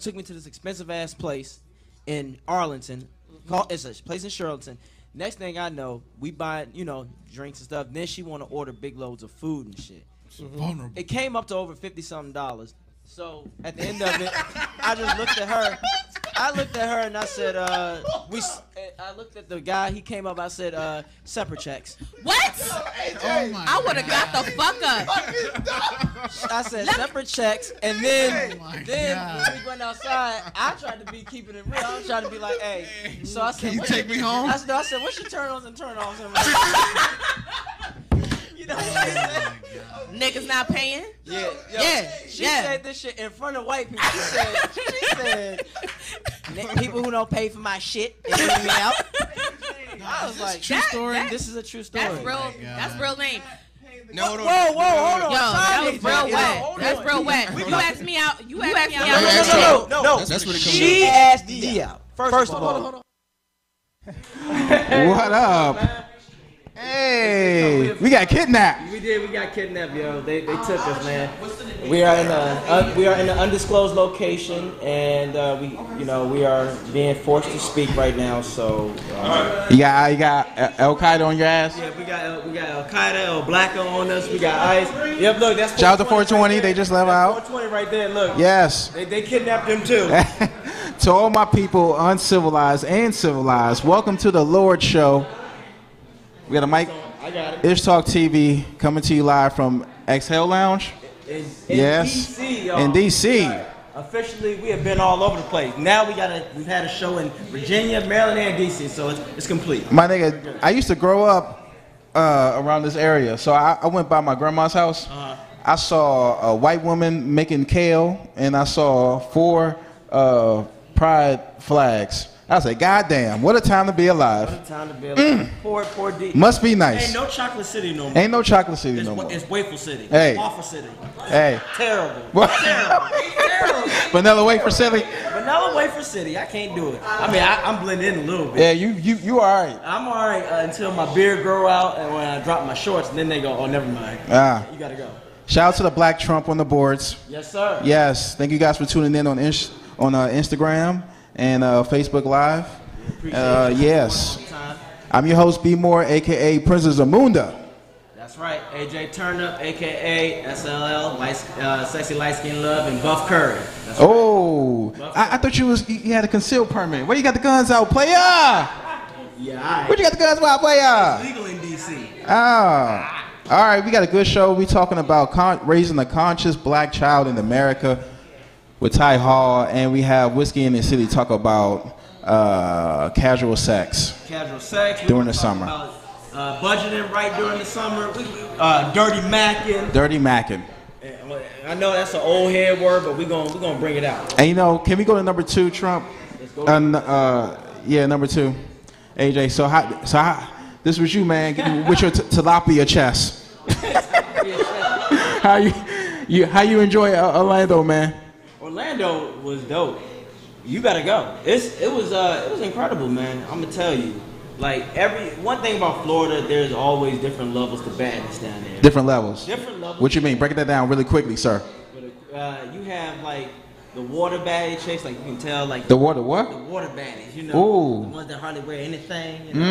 took me to this expensive ass place in Arlington. It's a place in Shirlington. Next thing I know, we buy, drinks and stuff. Then she want to order big loads of food and shit. Vulnerable. It came up to over $50-something. So at the end of it, I just looked at her. And I said, I looked at the guy. He came up. I said, separate checks. What? Oh my I would have got the fuck up. I said separate checks, and then Oh my when God. we went outside, I tried to be keeping it real. I was trying to be like, hey. So I said, Can you take me home? I said, what's your turn-ons and turn-offs? You know what I said? Niggas not paying? Yeah. She Yeah. said this shit in front of white people. She said, people who don't pay for my shit and bring me out. I was like, True story. this is a true story. That's real. That's real name. No, Whoa, hold on. Yo, that was Sorry. real wet. Hold That's on. real wet. You asked me out. You asked me out. No. That's what it comes She down asked D out. First of all. What up? Hey, we got kidnapped. We got kidnapped, yo. They took us, man. We are in an undisclosed location, and we are being forced to speak right now. So You got Al Qaeda on your ass. yeah, we got Al Qaeda, El Blacko on us. We got ICE. Yep, look, that's Shout out to 420. They just left out. 420 right there. Look. Yes. They kidnapped him too. To all my people, uncivilized and civilized, welcome to the Lord Show. We got a mic. I got it. Ish Talk TV coming to you live from Exhale Lounge. In Yes. DC, y'all. In DC. Officially, we have been all over the place. Now we've had a show in Virginia, Maryland, and DC, so it's complete. My nigga, I used to grow up around this area, so I went by my grandma's house. I saw a white woman making kale, and I saw 4 pride flags. I said, God damn, what a time to be alive. What a time to be alive. Poor D. Must be nice. Ain't no Chocolate City no more. Ain't no Chocolate City no more. It's Waffle City. Hey. Waffle City. Hey. Terrible. What? Terrible. Vanilla wafer silly. Vanilla Wafer City. I can't do it. I mean, I'm blending in a little bit. Yeah, you all right. I'm all right until my beard grow out and when I drop my shorts, and then they go, oh, never mind. You gotta go. Shout out to the Black Trump on the boards. Yes, sir. Yes, thank you guys for tuning in on Instagram and Facebook Live. Yes. I'm your host, B Moore, aka Princess Zamunda. That's right. AJ Turnup, aka SLL, Sexy Light Skin Love, and Buff Curry. That's right. Oh, I thought you had a concealed permit. Where you got the guns out, player? Yeah, Where you got the guns out, player? legal in DC. Oh. All right, we got a good show. We talking about raising a conscious black child in America with Ty Hall, and we have Whiskey in the City talk about casual sex. Casual sex. During the summer. Budgeting right during the summer. Dirty macking. Dirty macking. I know that's an old head word, but we're gonna bring it out. And can we go to number 2, Trump? Let's go. Yeah, number 2. AJ, so how this was you, man, with your tilapia chest. How you enjoy Orlando, man? Orlando was dope. You gotta go. It was incredible, man. I'm gonna tell you. Like one thing about Florida, there's always different levels to badness down there. Different levels. Different levels. What you mean? Break that down really quickly, sir. You have like the water baddie chicks, like you can tell, like the water what? The water baddies, you know. Ooh. The ones that hardly wear anything. You know?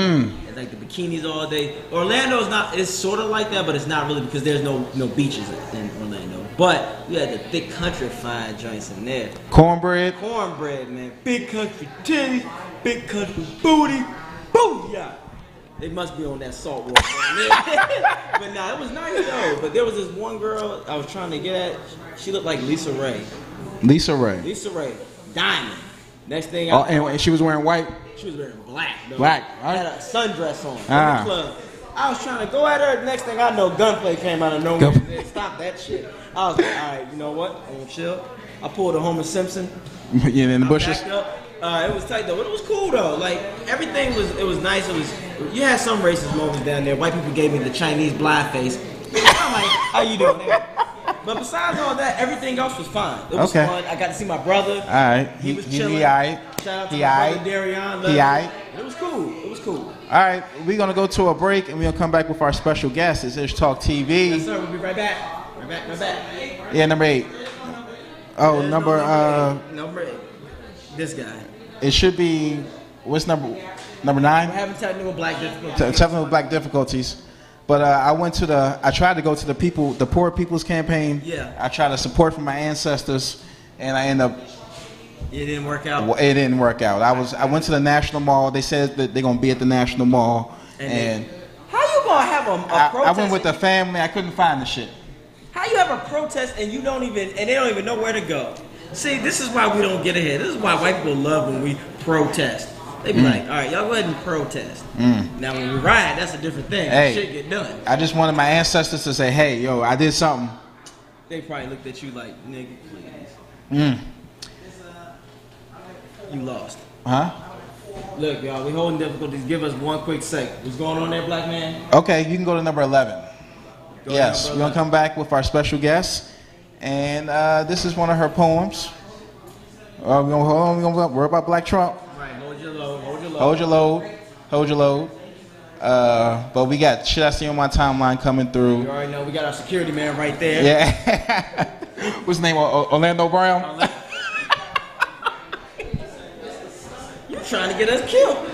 And like the bikinis all day. Orlando's not. It's sort of like that, but it's not really because there's no beaches in Orlando. But you had the thick countrified joints in there. Cornbread, man. Big country titties, big country booty. Booyah! They must be on that salt water. But nah, it was nice though. But there was this one girl I was trying to get at. She looked like Lisa Ray. Lisa Ray. Diamond. Next thing and she was wearing white? She was wearing black, though. Black. Had a sundress on in the club. I was trying to go at her. Next thing I know, gunplay came out of nowhere. Stop that shit. I was like, all right, you know what? I'm gonna chill. I pulled a Homer Simpson. Yeah, in the bushes. Backed up. It was tight though, but it was cool though. Like everything was nice. You had some racist moments down there. White people gave me the Chinese blind face. I'm like, how you doing? But besides all that, everything else was fine. It was fun. I got to see my brother. All right, he was chilling. He all right. Shout out to my brother Darion. He all right. It was cool. All right, we're gonna go to a break and we're gonna come back with our special guest. It's Ish Talk TV. Yes, sir. We'll be right back. Right back. Yeah, number 8. Oh, There's number. Number 8. This guy. It should be. What's number? Number 9. We're having technical black difficulties. Technical black difficulties. But I tried to go to the Poor People's Campaign. Yeah. I tried to support from my ancestors, and I ended up. It didn't work out. It didn't work out. I went to the National Mall. They said that they're gonna be at the National Mall, and how you gonna have a protest? I went with the family. I couldn't find the shit. How you have a protest and they don't even know where to go? See, this is why we don't get ahead. This is why white people love when we protest. They be like, all right, y'all go ahead and protest. Now when we riot, that's a different thing. Hey, Shit get done. I just wanted my ancestors to say, hey, yo, I did something. They probably looked at you like, nigga, please. You lost. Huh? Look, y'all, we holding difficulties. Give us one quick sec. What's going on there, black man? Okay, you can go to number 11. Yes, we're number gonna come back with our special guest, and this is one of her poems. We're gonna worry about Black Trump. Right, hold your load, hold your load. Hold your load, hold your load. But we got shit I see on my timeline coming through. You already know we got our security man right there. Yeah. What's his name? Orlando Brown. You trying to get us killed?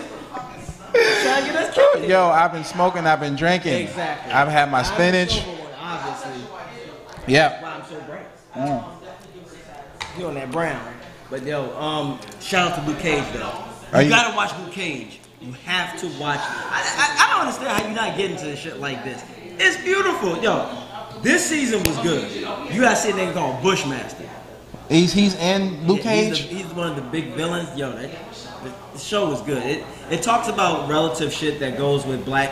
You trying to get us killed? Yo, I've been smoking, I've been drinking. Exactly. I've had my spinach. Obviously. Yeah. That's why I'm so brown. You on that brown. But yo, shout out to Luke Cage though. You gotta watch Luke Cage. You have to watch it. I don't understand how you're not getting to shit like this. It's beautiful. Yo, this season was good. You gotta see a nigga called Bushmaster. He's in Luke Cage? He's one of the big villains. Yo, the show was good. It talks about relative shit that goes with black.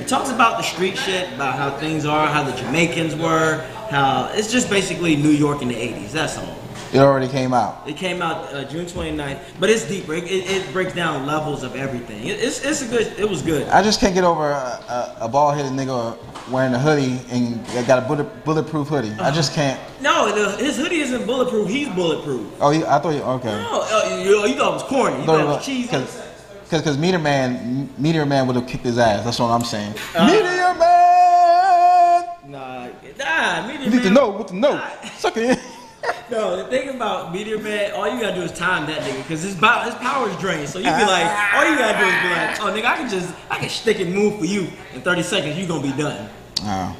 It talks about the street shit, about how things are, how the Jamaicans were, how it's just basically New York in the 80s. That's all. It already came out. It came out June 29th, but it's deeper. It breaks down levels of everything. It's a good. It was good. I just can't get over a bald-headed nigga wearing a hoodie and got a bulletproof hoodie. I just can't. No, his hoodie isn't bulletproof. He's bulletproof. Oh, I thought okay. No, you thought it was corny. You thought it was cheesy. Because Meteor Man would have kicked his ass. That's what I'm saying. Meteor Man. Nah, Meteor Man. You need to know what to know. Suck it in. No, the thing about Meteor Man, all you gotta do is time that nigga, cause his power is drained. So you be like, all you gotta do is be like, oh nigga, I can stick and move for you in 30 seconds. You gonna be done. Oh,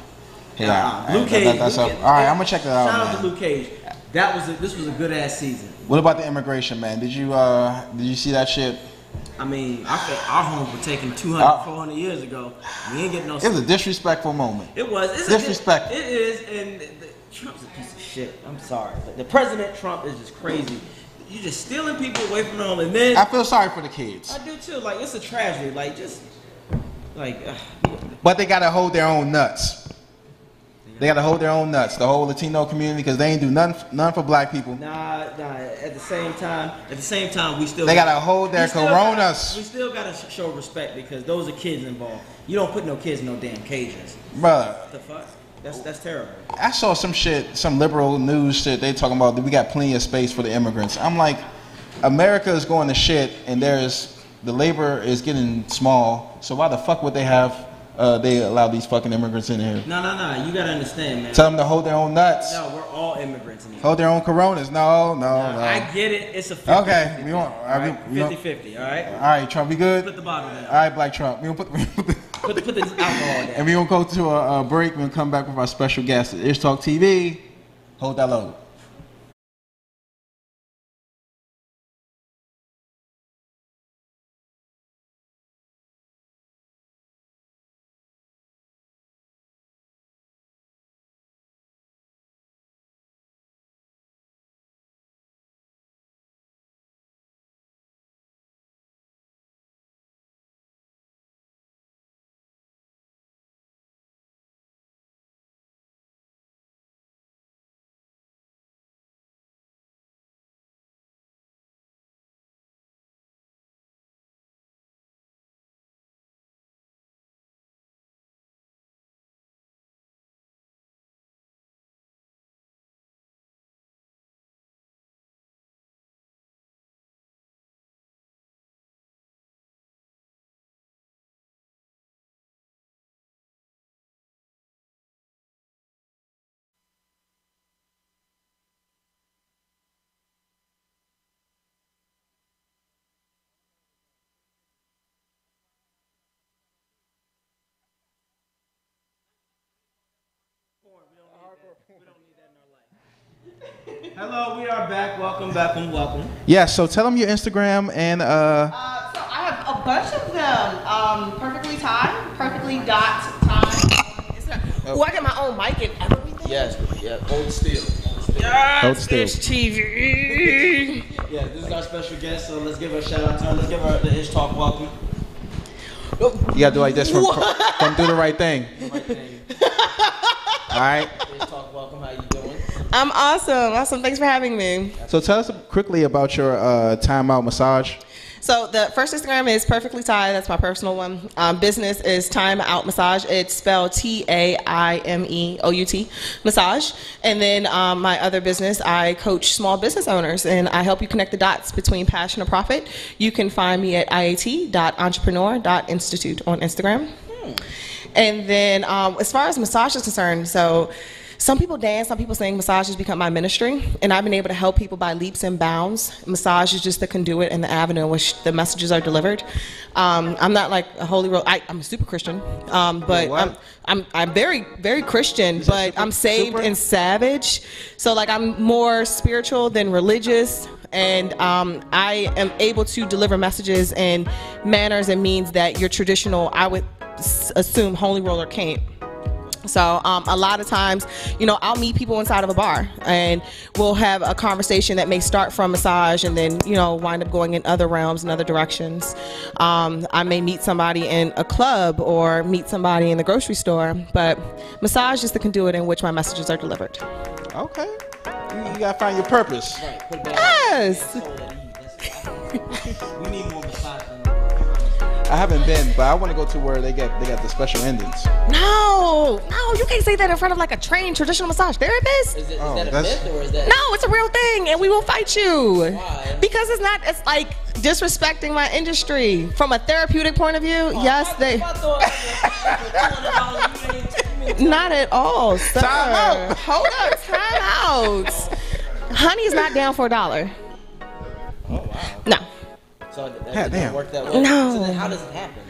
yeah. Luke Cage. All right, I'm gonna check that out. Shout out to Luke Cage. This was a good ass season. What about the immigration, man? Did you see that shit? I mean, I felt our homes were taken 200, 400 years ago. We ain't getting no. It was a disrespectful moment. It was. It's disrespectful. It is, and Trump's a piece of shit. I'm sorry, but the President Trump is just crazy. You just stealing people away from them, and then I feel sorry for the kids. I do too. Like it's a tragedy. Like just like. But they gotta hold their own nuts. They gotta hold their own nuts. The whole Latino community, because they ain't do none for black people. Nah. At the same time, we still. They gotta hold their coronas. We still gotta show respect because those are kids involved. You don't put no kids in no damn cages. Brother. What the fuck? That's terrible. I saw some shit, some liberal news shit. They talking about that we got plenty of space for the immigrants. I'm like, America is going to shit, and the labor is getting small. So why the fuck would they have? They allow these fucking immigrants in here. No. You gotta understand, man. Tell them to hold their own nuts. No, we're all immigrants in here. Hold their own coronas. No. I get it. It's a 50-50. Okay. We want 50-50. All right. All right, Trump. We good? Put the bottle down. All right, Black Trump. We gonna Put the alcohol down. And we gonna go to a break. We're gonna come back with our special guest at Ish Talk TV. Hold that load. Hello, we are back. Welcome, welcome. Yeah, so tell them your Instagram and So I have a bunch of them. Perfectly timed, perfectly.timed. Oh, I got my own mic and everything. Yes, yeah, hold still. Hold still. It's TV. Yeah, this is our special guest, so let's give her a shout out to her. Let's give her the Ish Talk welcome. you gotta do like this from Do the Right Thing. All right. Ish Talk welcome. How you doing? I'm awesome. Thanks for having me. So tell us quickly about your time out massage. So the first Instagram is Perfectly Tied. That's my personal one. Business is Time Out Massage. It's spelled TAIMEOUT massage. And then my other business, I coach small business owners and I help you connect the dots between passion and profit. You can find me at iat.entrepreneur.institute on Instagram. And then as far as massage is concerned, so some people dance, some people sing. Massage has become my ministry, and I've been able to help people by leaps and bounds. Massage is just the conduit and the avenue in which the messages are delivered. I'm not like a holy roll. I'm a super Christian, but I'm very, very Christian, but I'm saved and savage. So like I'm more spiritual than religious, and I am able to deliver messages in manners and means that your traditional, I would assume, holy roller can't. So a lot of times, I'll meet people inside of a bar and we'll have a conversation that may start from massage and then, wind up going in other realms and other directions. I may meet somebody in a club or meet somebody in the grocery store, but massage is the conduit in which my messages are delivered. Okay. You gotta find your purpose. Right, put it back. Yes. We need more massage. I haven't been, but I want to go to where they got the special endings. No, you can't say that in front of like a trained traditional massage therapist. Is that a myth or is that? No, it's a real thing, and we will fight you. Why? Because it's like disrespecting my industry from a therapeutic point of view. Yes, they. Not at all, sir. Time out. Hold up, time out. Honey is not down for $1. Oh wow. No. So that doesn't work that way. No. So then how does it happen?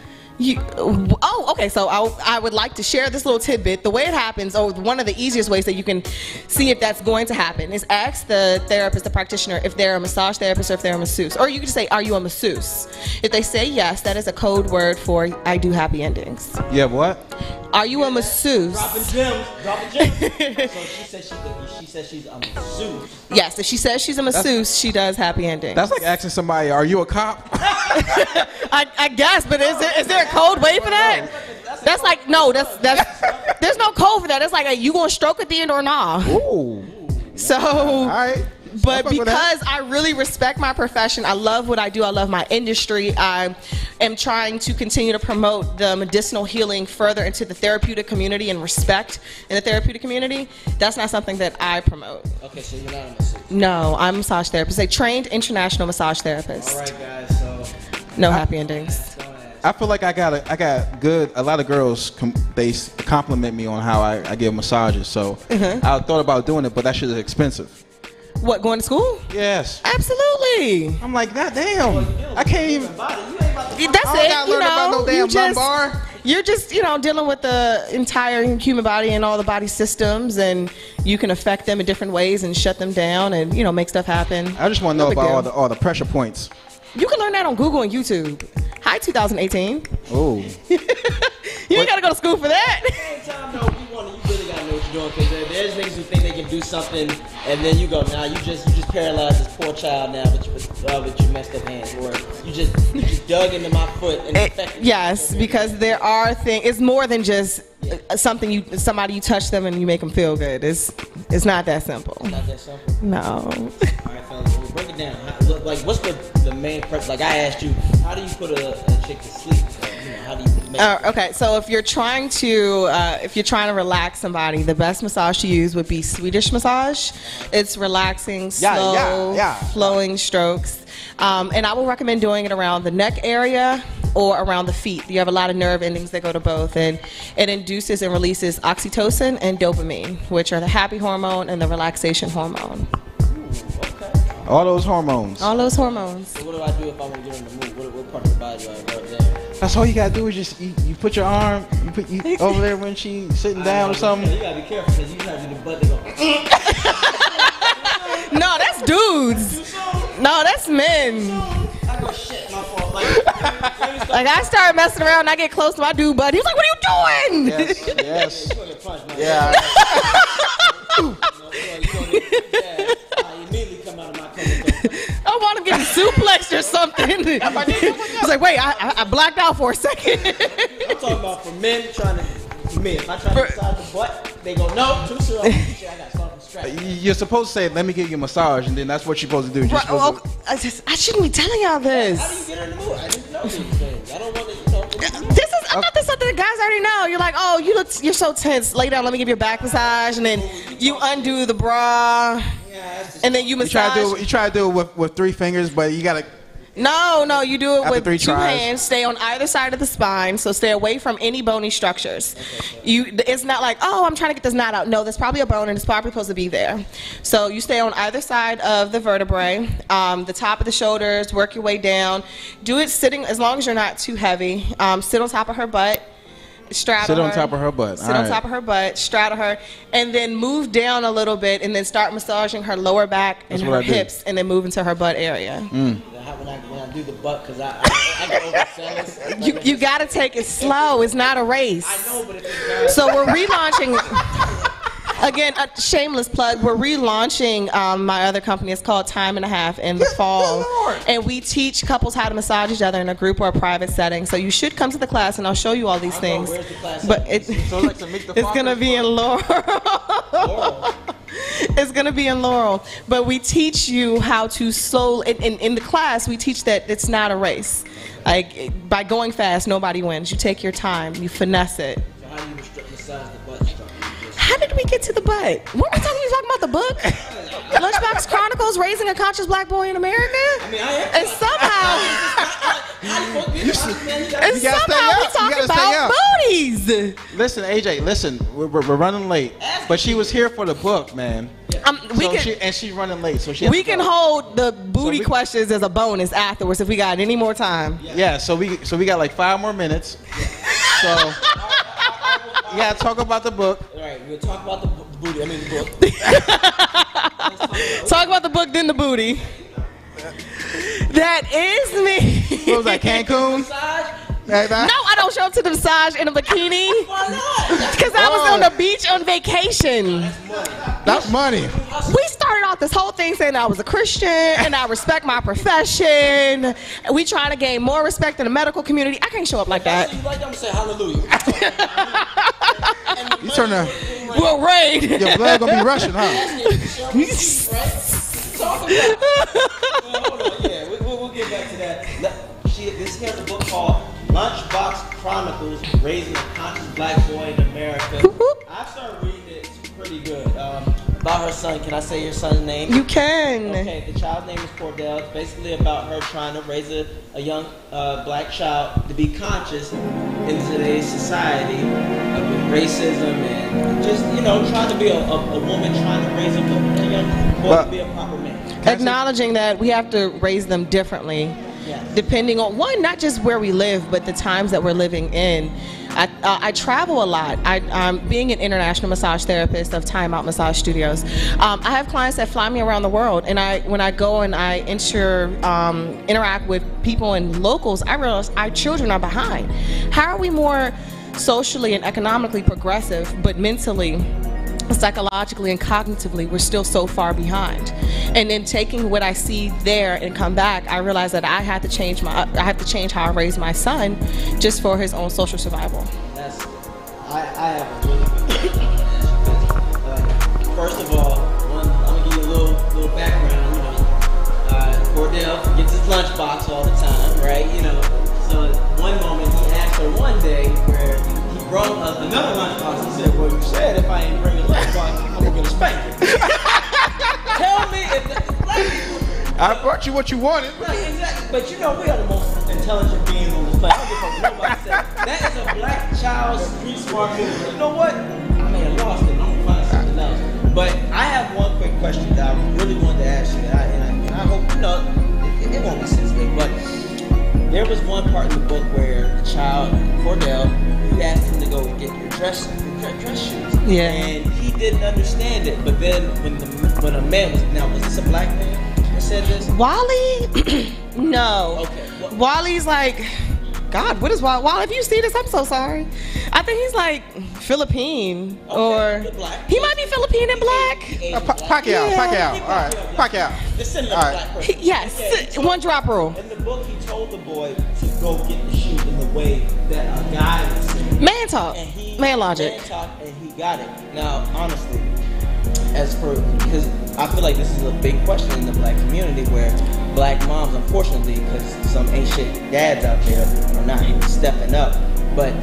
Okay. So I would like to share this little tidbit. The way it happens, or one of the easiest ways that you can see if that's going to happen, is ask the therapist, the practitioner, if they're a massage therapist or if they're a masseuse. Or you can just say, "Are you a masseuse?" If they say yes, that is a code word for I do happy endings. Yeah, what? Are you a masseuse? Dropping gems. So she says she's a masseuse. Yes, if she says she's a masseuse, she does happy endings. That's like asking somebody, "Are you a cop?" I guess, but is there a code way for that? That's like that's there's no code for that. It's like, you gonna stroke at the end or not? Ooh. So, All right. but because I really respect my profession, I love what I do, I love my industry, I am trying to continue to promote the medicinal healing further into the therapeutic community and respect in the therapeutic community. That's not something that I promote. Okay, so you're not a masseuse. No, I'm a massage therapist, a trained international massage therapist. All right, guys. So no happy endings. I feel like I got a lot of girls they compliment me on how I give massages. So I thought about doing it, but that shit is expensive. What, going to school? Yes. Absolutely. I'm like, God damn. I can't even. That's I it. gotta learn about no damn lumbar. You're just, dealing with the entire human body and all the body systems, and you can affect them in different ways and shut them down and, make stuff happen. I just want to know about all the pressure points. You can learn that on Google and YouTube. Hi, 2018. Oh. You ain't got to go to school for that. Anytime though, you really gotta know what you're doing, because there's niggas who think they can do something, and then you go, nah, you just paralyzed this poor child now with your messed up hands, or you just dug into my foot and infected. Yes, because there are things. It's more than just somebody you touch them and you make them feel good. It's not that simple. It's not that simple. No. All right, fellas, we'll break it down. What's the main purpose? Like I asked you, how do you put a chick to sleep? How do you make Okay, so if you're trying to relax somebody, the best massage to use would be Swedish massage. It's relaxing, slow, flowing strokes. And I will recommend doing it around the neck area or around the feet. You have a lot of nerve endings that go to both, and it induces and releases oxytocin and dopamine, which are the happy hormone and the relaxation hormone. Okay. All those hormones. All those hormones. So what do I do if I want to get in the mood? What part of the body do I rub down? That's all you gotta do is just you put your arm you over there when she's sitting down or something. You gotta be careful because you gotta do the butt. They go. No, that's dudes. No, that's men. I go shit. My fault. Like I start messing around and I get close to my dude, but he's like, "What are you doing?" Yes. Yeah. I want to get suplexed or something. He's like, "Wait, I blacked out for a second." I'm talking about for men trying to. For me, if I try to massage the butt, they go, "No, too soon." I got something strapped. You're supposed to say, "Let me give you a massage," and then that's what you're supposed to do. You're supposed to, I shouldn't be telling y'all this. How do you get her in the mood? I didn't know these things. I don't want to talk to you. I thought this is something the guys already know. You're like, "Oh, you're so tense. Lay down. Let me give you a back massage," and then you undo the bra, and then you massage. You try to do it with 3 fingers, but you gotta. No, you do it After with 3 two tries. hands. Stay on either side of the spine, so stay away from any bony structures. It's not like, oh, I'm trying to get this knot out. No, there's probably a bone, and it's probably supposed to be there. So you stay on either side of the vertebrae, the top of the shoulders, work your way down. Do it sitting, as long as you're not too heavy. Sit on top of her butt. Straddle Sit on her. top of her butt. Sit on top of her butt, straddle her, and then move down a little bit, and then start massaging her lower back and That's what her I do. hips, and then move into her butt area. When I do the butt, because I get overzealous. You got to take it slow. It's not a race. I know, but if it's So we're relaunching. Again, a shameless plug. We're relaunching my other company. It's called Time and a Half in the fall, and we teach couples how to massage each other in a group or a private setting. So you should come to the class, and I'll show you all these things. where's the class But at? it's gonna be in Laurel. It's gonna be in Laurel. But we teach you how to slow. In the class, we teach that it's not a race. Like by going fast, nobody wins. You take your time. You finesse it. So how do you massage the butt structure? How did we get to the butt? What were we talking about the book? Lunchbox Chronicles: Raising a Conscious Black Boy in America? I mean, I am. And somehow, You and gotta stay somehow we up. talk You gotta stay about up. booties. Listen, AJ, listen. We're running late, but she was here for the book, man. She's running late, so she. We can hold the booty we- questions as a bonus afterwards if we got any more time. Yeah, so we got like 5 more minutes. So yeah, talk about the book. All right, we'll talk about the booty. I mean the book. Talk about the book, then the booty. That is me. What was that, Cancun? Massage? No, I don't show up to the massage in a bikini. Why not? Because I was on the beach on vacation. That's money. We started off this whole thing saying I was a Christian and I respect my profession. And we trying to gain more respect in the medical community. I can't show up like that. You like them to say hallelujah. You turn the We'll raid. your blood gonna be rushing, huh? Talk about it. Well, hold on, yeah, we'll get back to that. This here's a book called Lunchbox Chronicles: Raising a Conscious Black Boy in America. I started reading it. It's pretty good. About her son. Can I say your son's name? You can. Okay, the child's name is Cordell. It's basically about her trying to raise a young black child to be conscious in today's society with racism and just, trying to be a woman trying to raise a young boy to be a proper man. Acknowledging that we have to raise them differently. Yes. Depending on not just where we live, but the times that we're living in. I travel a lot. I'm being an international massage therapist of Time Out Massage Studios. I have clients that fly me around the world, and when I go and I interact with people and locals, I realize our children are behind. How are we more socially and economically progressive, but mentally, psychologically and cognitively, we're still so far behind? And then taking what I see there and come back, I realize that I have to change how I raise my son just for his own social survival. I have a really good first of all, I'm gonna give you a little background. Cordell gets his lunchbox all the time, right? So one moment he asked her one day where he brought another lunchbox. He said, "Well, you said if I ain't bring a lunchbox, I'm gonna get a spanking." Tell me if the black people. I brought you what you wanted. Right, exactly. But we are the most intelligent beings on this planet. I don't give a fuck what nobody said. That is a black child's street smart move. You know what? I may have lost it. I'm gonna find something else. But I have one quick question that I really wanted to ask you. And I hope, it won't be sensitive, but there was one part in the book where the child, Cordell, you asked him to go get your dress shoes. Yeah. And he didn't understand it. But then when a man was this a black man that said this? Wally? No. Okay. Wally's like, God, what is Wally? Wally, if you see this, I'm so sorry. I think he's like Philippine or he might be Philippine and black. Pacquiao. All right, Pacquiao. Listen, All right. Yes, one drop rule. In the book, he told the boy to go get the shoe in the way that a guy would say. Man talk, man logic. Man talk, and he got it. Now, honestly, because I feel like this is a big question in the black community where black moms, unfortunately, because some ain't shit dads out there are not stepping up. But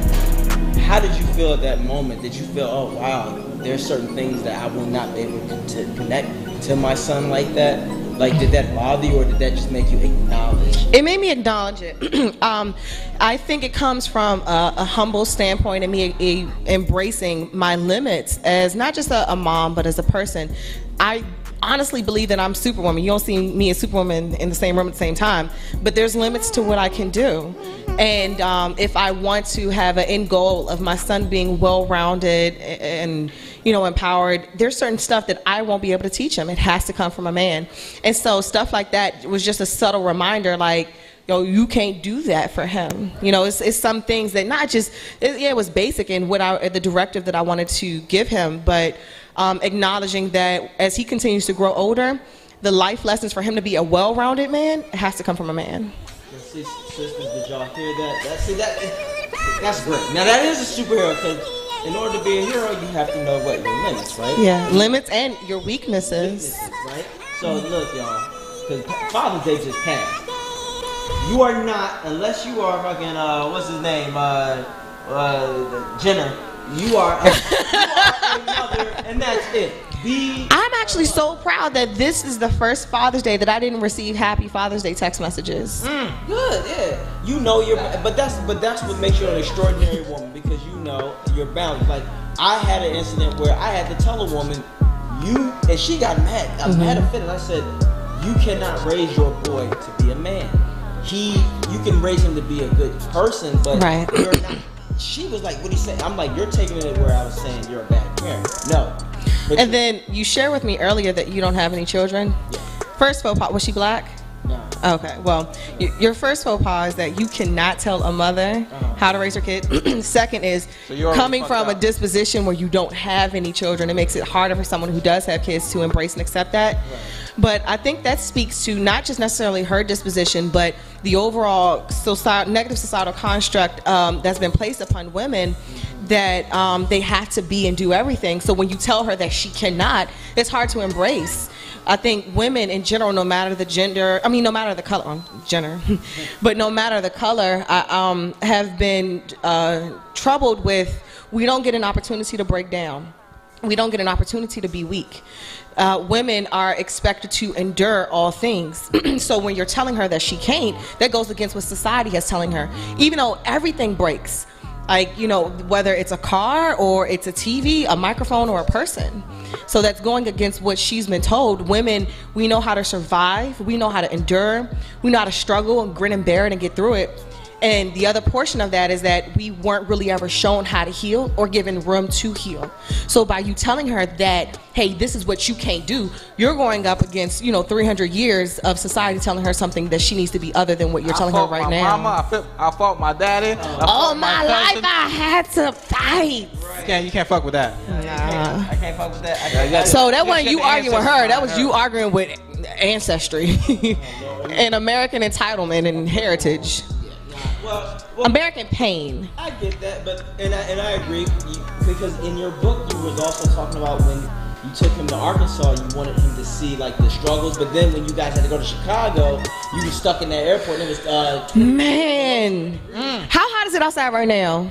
how did you feel at that moment? Did you feel, oh wow, there's certain things that I will not be able to connect to my son like that? Like, did that bother you, or did that just make you acknowledge? It made me acknowledge it. I think it comes from a humble standpoint and me embracing my limits as not just a mom, but as a person. I honestly believe that I'm Superwoman. You don't see me and Superwoman in the same room at the same time, but there's limits to what I can do. And if I want to have an end goal of my son being well-rounded and empowered, there's certain stuff that I won't be able to teach him. It has to come from a man. And so stuff like that was just a subtle reminder, like, you can't do that for him. It's some things that not just, it was basic in the directive that I wanted to give him, but acknowledging that as he continues to grow older, the life lessons for him to be a well-rounded man, it has to come from a man. Sisters, did y'all hear that? That's great. Now that is a superhero, because in order to be a hero, you have to know what your limits, right? Yeah, limits and your weaknesses. Right? So look, y'all, because Father's Day just passed. You are not, unless you are fucking, what's his name, Jenner. You are a mother, and that's it. I'm actually so proud that this is the first Father's Day that I didn't receive Happy Father's Day text messages. Good, yeah. But that's what makes you an extraordinary woman, because you're bound. Like, I had an incident where I had to tell a woman, and she got mad. I had a fit, and I said, you cannot raise your boy to be a man. You can raise him to be a good person, but you're not. She was like, what do you say? I'm like, you're taking it where I was saying you're a bad parent. No. And then you shared with me earlier that you don't have any children. Yeah. First faux pas, was she black? No. Okay, well, your first faux pas is that you cannot tell a mother how to raise her kid. Second is coming from a disposition where you don't have any children. It makes it harder for someone who does have kids to embrace and accept that. Right. But I think that speaks to not just necessarily her disposition, but the overall negative societal construct that's been placed upon women, that they have to be and do everything. So when you tell her that she cannot, it's hard to embrace. I think women in general, no matter the gender, no matter the color, but no matter the color, have been troubled with, we don't get an opportunity to break down. We don't get an opportunity to be weak. Women are expected to endure all things. So when you're telling her that she can't, that goes against what society is telling her. Even though everything breaks, like, whether it's a car or it's a TV, a microphone, or a person. So that's going against what she's been told. Women, we know how to survive, we know how to endure, we know how to struggle and grin and bear it and get through it. And the other portion of that is that we weren't really ever shown how to heal or given room to heal. So by you telling her that, hey, this is what you can't do, you're going up against, 300 years of society telling her something that she needs to be other than what you're telling her right now. I fought my daddy. All my life I had to fight. You can't fuck with that. Nah. I can't fuck with that. So that wasn't you arguing with her. That was you arguing with ancestry and American entitlement and heritage. Well, American pain. I get that, but and I agree, because in your book you was also talking about when you took him to Arkansas, you wanted him to see like the struggles, but then when you guys had to go to Chicago, you were stuck in that airport and it was man. How hot is it outside right now?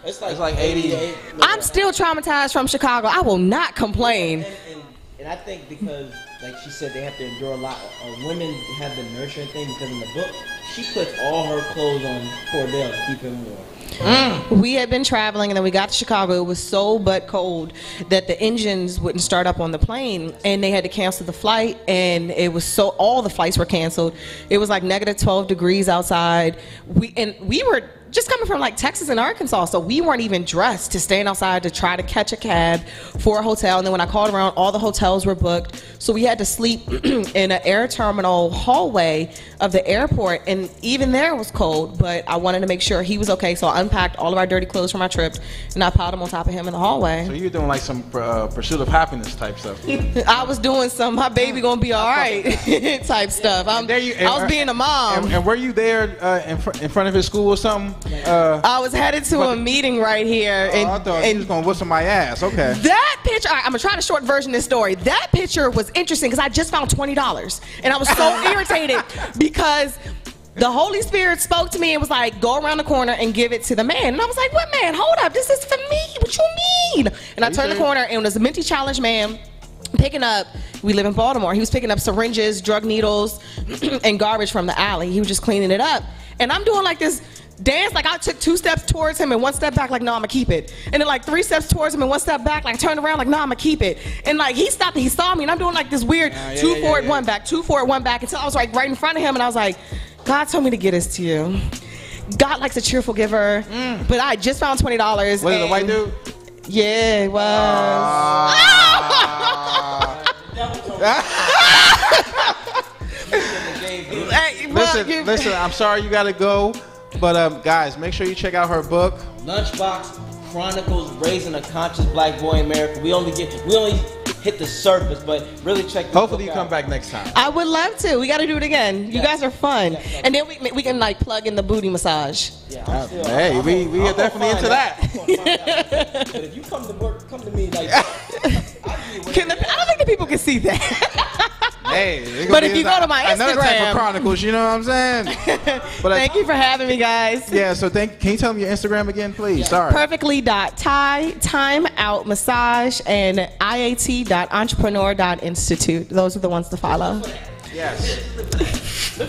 It's like 88. I'm still traumatized from Chicago. I will not complain. And I think because like she said, they have to endure a lot. Women have the nurturing thing because in the book, she puts all her clothes on Cordell to keep him warm. We had been traveling and then we got to Chicago. It was so butt cold that the engines wouldn't start up on the plane and they had to cancel the flight, and it was so, all the flights were canceled. It was like negative 12 degrees outside. We were just coming from like Texas and Arkansas, so we weren't even dressed to stand outside to try to catch a cab for a hotel. And then when I called around, all the hotels were booked, so we had to sleep in an air terminal hallway of the airport, and even there was cold, but I wanted to make sure he was okay, so I unpacked all of our dirty clothes from our trip and I piled them on top of him in the hallway. So you're doing like some pursuit of happiness type stuff. I was doing some my baby gonna be all right type stuff. I was being a mom. And were you there in front of his school or something? I was headed to a meeting right here. And, I thought you was gonna whistle my ass. Okay. That picture, I'm gonna try to short version of this story. That picture was interesting because I just found $20, and I was so irritated because the Holy Spirit spoke to me and was like, go around the corner and give it to the man. And I was like, what man? Hold up, this is for me. What you mean? And I turned the corner and it was a Minty Challenge man picking up, we live in Baltimore, he was picking up syringes, drug needles, and garbage from the alley. He was just cleaning it up. And I'm doing like this dance, like I took 2 steps towards him and 1 step back, like, no, I'm gonna keep it. And then like 3 steps towards him and 1 step back, like I turned around, like, no, I'm gonna keep it. And like he stopped and he saw me and I'm doing like this weird 2 forward, 1 back, 2 forward, 1 back, until I was like right in front of him and I was like, God told me to get this to you. God likes a cheerful giver, but I just found $20. Was it a white dude? Yeah, it was. Listen, I'm sorry you gotta go, but guys, make sure you check out her book. Lunchbox Chronicles: Raising a Conscious Black Boy in America. We only hit the surface, but really check this Hopefully you book come out. back next time. I would love to. We got to do it again. You guys are fun. And then we can like plug in the booty massage. Yeah, Hey, we are definitely into that. But if you come to work, come to me like. I don't think the people can see that. Hey, but if you go to my another type of Instagram, chronicles, you know what I'm saying? But thank you for having me, guys. Yeah, so can you tell me your Instagram again, please? Sorry. Perfectly.Thai, time out massage, and iat.entrepreneur.institute. Those are the ones to follow. Yes. Look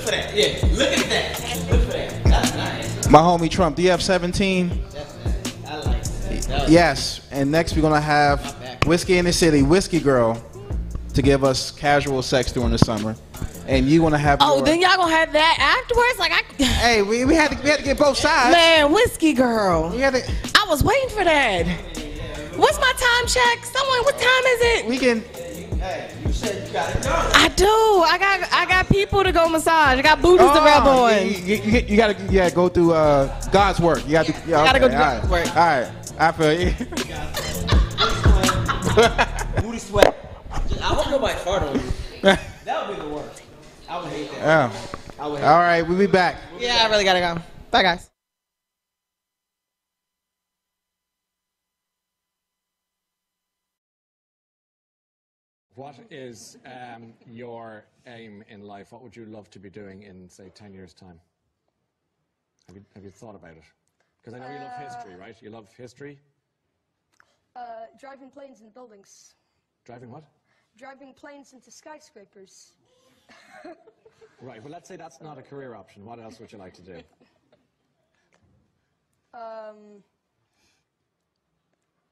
for that. Yeah, look at that. Look for that. That's nice. My homie Trump, DF17. That's nice. I like that. Yes, and next we're gonna have Whiskey in the City, Whiskey Girl, to give us casual sex during the summer, and you want to have. Oh, then y'all gonna have that afterwards? Like Hey, we had to get both sides. Man, Whiskey Girl. We had to. I was waiting for that. What's my time check? Someone, what time is it? We can. Hey, you said you got it done. I do. I got people to go massage. I got booties to rub on. You gotta go through God's work. You gotta do. Gotta go do God's work. All right, I feel you. Booty sweat. I hope nobody fart on you. That would be the worst. I would hate that. Yeah. I would hate All right, we'll be back. Yeah, I really gotta go. Bye, guys. What is your aim in life? What would you love to be doing in, say, 10 years' time? Have you thought about it? Because I know you love history, right? You love history? Driving planes in buildings. Driving what? Driving planes into skyscrapers. Right, well, let's say that's not a career option. What else would you like to do?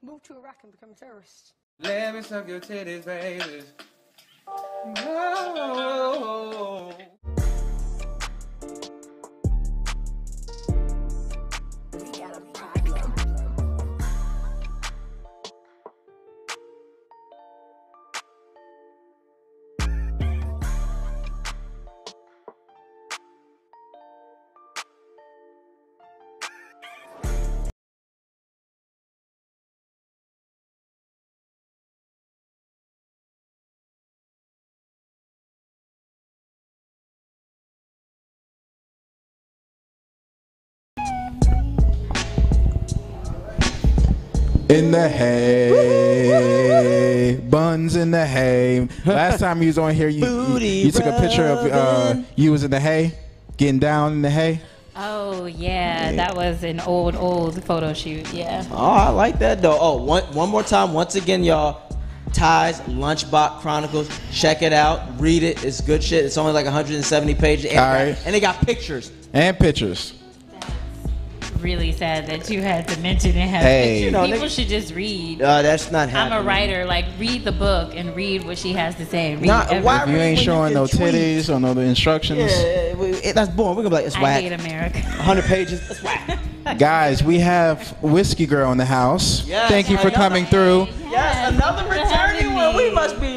Move to Iraq and become a terrorist. Let me suck your titties, baby. No. In the hay, buns in the hay. Last time you was on here, you took a picture of you was in the hay, getting down in the hay. Oh yeah, that was an old photo shoot. Yeah. Oh, I like that though. Oh, one more time, once again, y'all. Ty's Lunchbox Chronicles. Check it out. Read it. It's good shit. It's only like 170 pages. And, and they got pictures. And pictures. Really sad that you had to mention it has Hey. pictures. People should just read. That's not happening. I'm a writer. Like, read the book and read what she has to say. Read If you ain't showing no titties or no the instructions. Yeah, that's boring. We're gonna be like, it's I whack. hate America. 100 pages. It's whack. Guys, we have Whiskey Girl in the house. Yes, Thank you for coming through. Yes, another returning one. We must be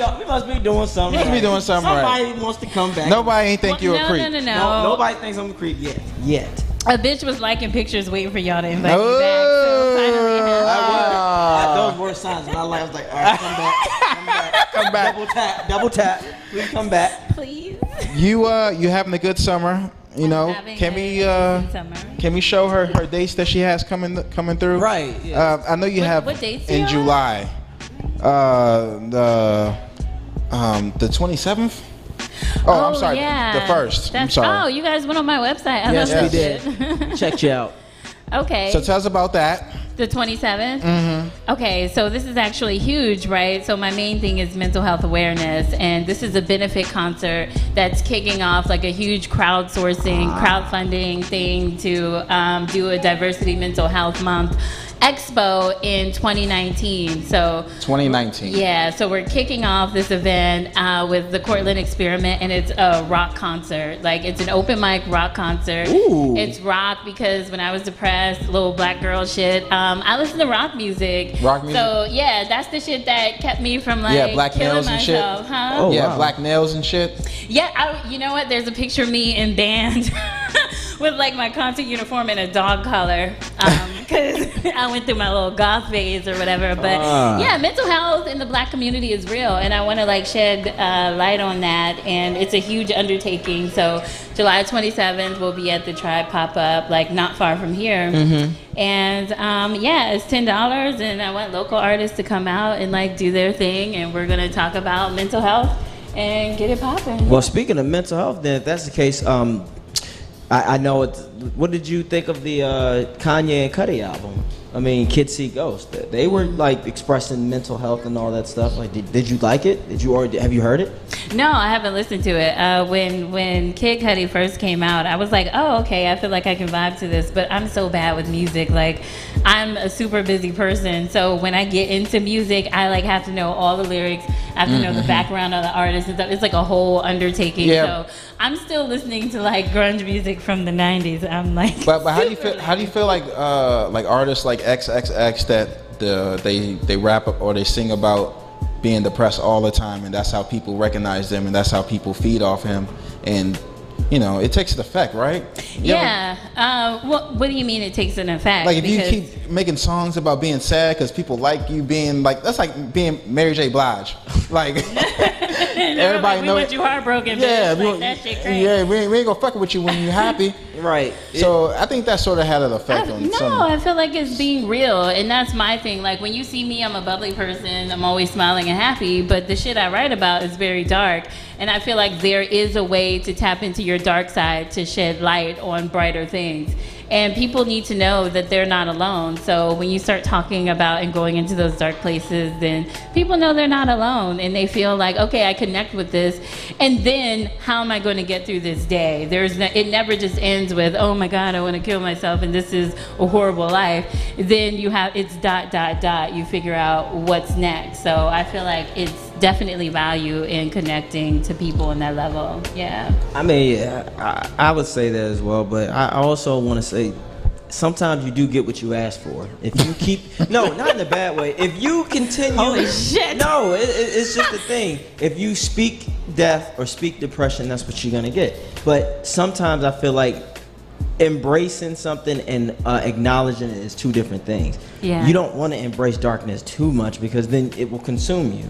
doing something. Must be doing something right. Somebody wants to come back. Nobody ain't think you a creep. No. Nobody thinks I'm a creep yet. A bitch was liking pictures waiting for y'all to invite me back. So finally those were signs in my life. I was like, all right, come back. Double tap. Please come back. Please. You having a good summer? You know, can we show her dates that she has coming through? Right. Yeah. I know you have what dates in July. The 27th. Oh, I'm sorry. Yeah. The 1st. I'm sorry. Oh, you guys went on my website. I Yes, love we that did. Checked you out. Okay. So tell us about that. The 27th? Mm-hmm. Okay, so this is actually huge, right? So my main thing is mental health awareness, and this is a benefit concert that's kicking off like a huge crowdfunding thing to do a Diversity Mental Health Month Expo in 2019. So 2019. Yeah, so we're kicking off this event with the Cortland Experiment, and it's a rock concert. Like, it's an open mic rock concert. Ooh. It's rock because when I was depressed, little black girl shit, I listened to rock music. Rock music? So yeah, that's the shit that kept me from like black killing nails and shit. myself, huh? Oh, yeah, wow. Black nails and shit. Yeah, you know what? There's a picture of me in band with like my concert uniform and a dog collar, because I went through my little goth phase or whatever. But yeah, mental health in the black community is real, and I want to like shed light on that. And it's a huge undertaking. So July 27th, we'll be at the Tribe pop-up, like not far from here. Mm-hmm. And yeah, it's $10, and I want local artists to come out and like do their thing, and we're gonna talk about mental health and get it popping. Well, speaking of mental health, then if that's the case, I know it. What did you think of the Kanye and Cudi album? I mean, Kids See Ghosts. They were like expressing mental health and all that stuff. Like, did you like it? Have you heard it? No, I haven't listened to it. When Kid Cudi first came out, I was like, oh, okay, I feel like I can vibe to this. But I'm so bad with music. Like, I'm a super busy person. So when I get into music, I like have to know all the lyrics. I have to know the background of the artist and stuff. It's like a whole undertaking. Yeah. So I'm still listening to like grunge music from the 90s. I'm like, But how do you feel like artists like XXX that they rap up or they sing about being depressed all the time, and that's how people recognize them, and that's how people feed off him, and you know, it takes an effect, right? What do you mean it takes an effect? Like, if you keep making songs about being sad because people like you being like, that's like being Mary J. Blige. Like, everybody knows. We want you heartbroken. Yeah, like, that shit crazy. yeah, we ain't gonna fuck with you when you're happy. Right. So I think that sort of had an effect on some. No, I feel like it's being real, and that's my thing. Like, when you see me, I'm a bubbly person. I'm always smiling and happy, but the shit I write about is very dark. And I feel like there is a way to tap into your dark side to shed light on brighter things. And people need to know that they're not alone. So when you start talking about and going into those dark places, then people know they're not alone, and they feel like, okay, I connect with this. And then how am I going to get through this day? It never just ends with, oh my God, I want to kill myself and this is a horrible life. Then it's ... You figure out what's next. So I feel like it's definitely value in connecting to people on that level. Yeah. I mean, yeah, I would say that as well, but I also want to say sometimes you do get what you ask for. If you keep, no, not in a bad way. If you continue, holy shit. No, it's just the thing. If you speak death or speak depression, that's what you're gonna get. But sometimes I feel like embracing something and acknowledging it is two different things. Yeah. You don't want to embrace darkness too much because then it will consume you.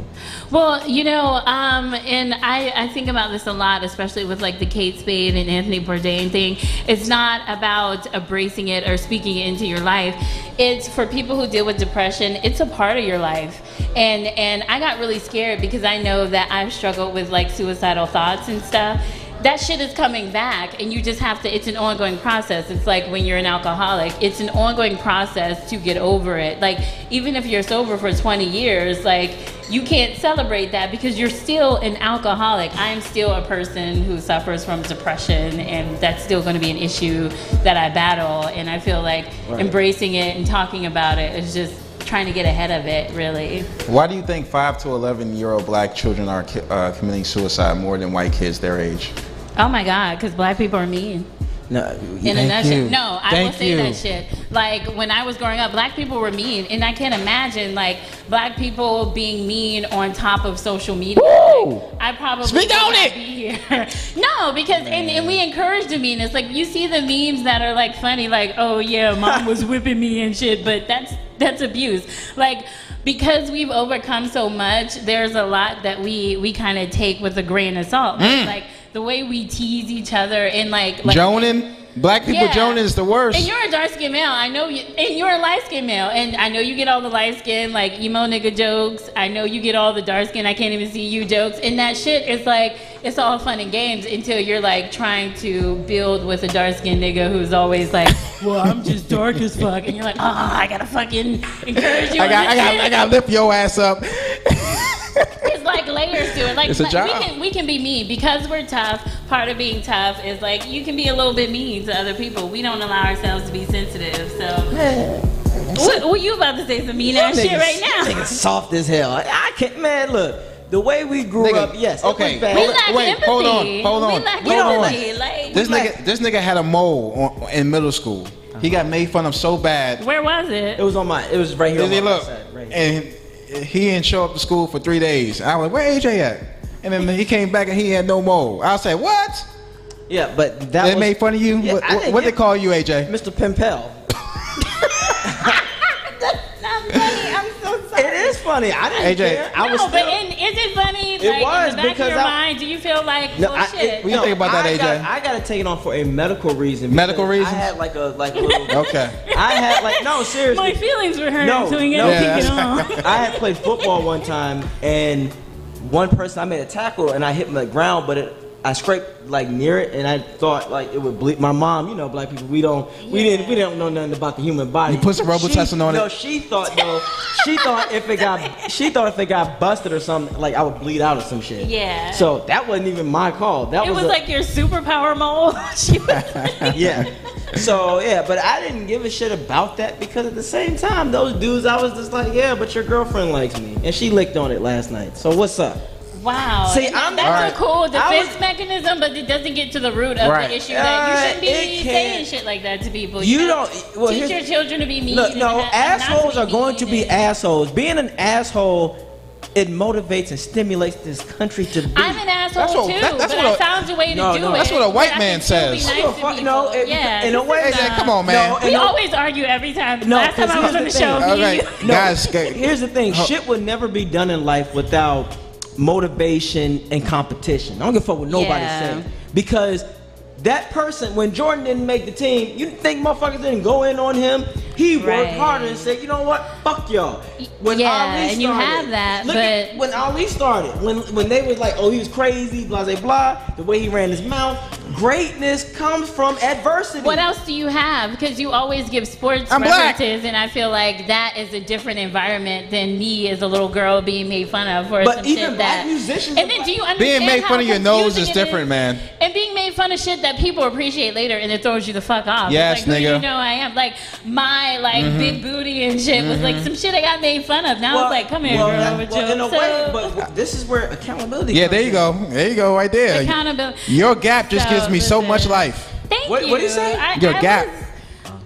Well, you know, and I think about this a lot, especially with like the Kate Spade and Anthony Bourdain thing. It's not about embracing it or speaking it into your life. It's for people who deal with depression. It's a part of your life. And I got really scared because I know that I've struggled with like suicidal thoughts and stuff. that shit is coming back, and you just have to, it's an ongoing process. It's like when you're an alcoholic, it's an ongoing process to get over it. Like, even if you're sober for 20 years, like, you can't celebrate that because you're still an alcoholic. I'm still a person who suffers from depression, and that's still going to be an issue that I battle. And I feel like embracing it and talking about it is just trying to get ahead of it, really. Why do you think 5 to 11-year-old black children are committing suicide more than white kids their age? Oh my God, because black people are mean. No, In a nutshell. No, I will say that shit. Like, when I was growing up, black people were mean, and I can't imagine like black people being mean on top of social media. Like, I probably Speak on it. be here. No, because and we encourage the meanness. Like, you see the memes that are like funny, like, oh yeah, mom was whipping me and shit, but that's abuse. Like, because we've overcome so much, there's a lot that we kind of take with a grain of salt. Like the way we tease each other and like Joning? Black people joning is the worst. And you're a dark-skinned male. I know you, and you're a light-skinned male. And I know you get all the light-skinned, like, emo nigga jokes. I know you get all the dark-skinned, I can't even see you jokes. And that shit is like, it's all fun and games until you're like trying to build with a dark-skinned nigga who's always like, well, I'm just dark as fuck. And you're like, I gotta fucking encourage you. I gotta lift your ass up. It's like layers to it. Like, It's a job. we can be mean because we're tough. Part of being tough is like you can be a little bit mean to other people. We don't allow ourselves to be sensitive. So, what you about to say some mean ass shit right now? Niggas soft as hell. I can't, man. Look, the way we grew up, yes. Okay. It was bad. We lack Wait, empathy. hold on. We lack empathy. Like, This nigga had a mole in middle school. He got made fun of so bad. where was it? It was on my. It was right here. On my Look, side, right here. and he didn't show up to school for 3 days. I was like, where AJ at? And then he came back and he had no mole. I said, what? Yeah, but that They was, made fun of you? Yeah, I didn't What they get- call you, AJ? Mr. Pimpel. Not funny. I'm so sorry. It is funny. I didn't AJ. care. I was No, still, but is it funny? It Like, was, in the back because of your I- mind, do you feel like, No, oh shit? What you think about that, AJ? I gotta take it on for a medical reason. Medical because reasons? I had like a little. Okay. I had like no seriously. My feelings were hurt, No, so we no. gotta Yeah. kick it on. I had played football one time, and one person I made a tackle, and I hit him on the ground, but I scraped like near it, and I thought like it would bleed. My mom, you know, black people, we don't know nothing about the human body. You put some Robitussin on it? No, she thought if it got busted or something, like I would bleed out or some shit. Yeah. So that wasn't even my call. That It was like your superpower mole. She was yeah. So yeah, but I didn't give a shit about that because at the same time, those dudes, I was just like, yeah, but your girlfriend likes me, and she licked on it last night. So what's up? Wow. See, that's a cool defense was- mechanism, but it doesn't get to the root of Right. the issue that you shouldn't it be can- saying shit like that to people. You know, don't. Well, teach here's- your children to be mean. Look, and no, not assholes to are going to be mean. assholes. Being an asshole, it motivates and stimulates this country to be. I'm an asshole That's what- too, that's but what I found a way to No, do no. it. That's what a white but I man can still be says. nice to people. No, yeah, in a this way, is, AJ, come on, man. We always argue every time. No, Last time 'cause I was here's on the the show, thing. he, Okay, guys. Here's the thing: shit would never be done in life without motivation and competition. I don't give a fuck what nobody's Yeah. saying, because that person, when Jordan didn't make the team, you think motherfuckers didn't go in on him? He worked Right. harder and said, you know what, fuck y'all. When Yeah, Ali and you started, have that, look at but- when Ali started, when they was like, oh, he was crazy, blah blah blah, the way he ran his mouth. Greatness comes from adversity. What else do you have? Because you always give sports I'm black. references, and I feel like that is a different environment than me as a little girl being made fun of for But some even shit black that. musicians And are then do you black. understand Being made how fun of your nose confusing is it different, man. And being made fun of shit that people appreciate later, and it throws you the fuck off. Yes, it's like, who do nigga. you know I am? Like my big booty and shit was like some shit I got made fun of. Now it's like, come here, girl, with in a your way, but this is where accountability. Yeah, comes there you in. go. There you go, right there. accountability. Your gap just So, gives me so much listen. life. Thank What- you. what'd he say? Your gap.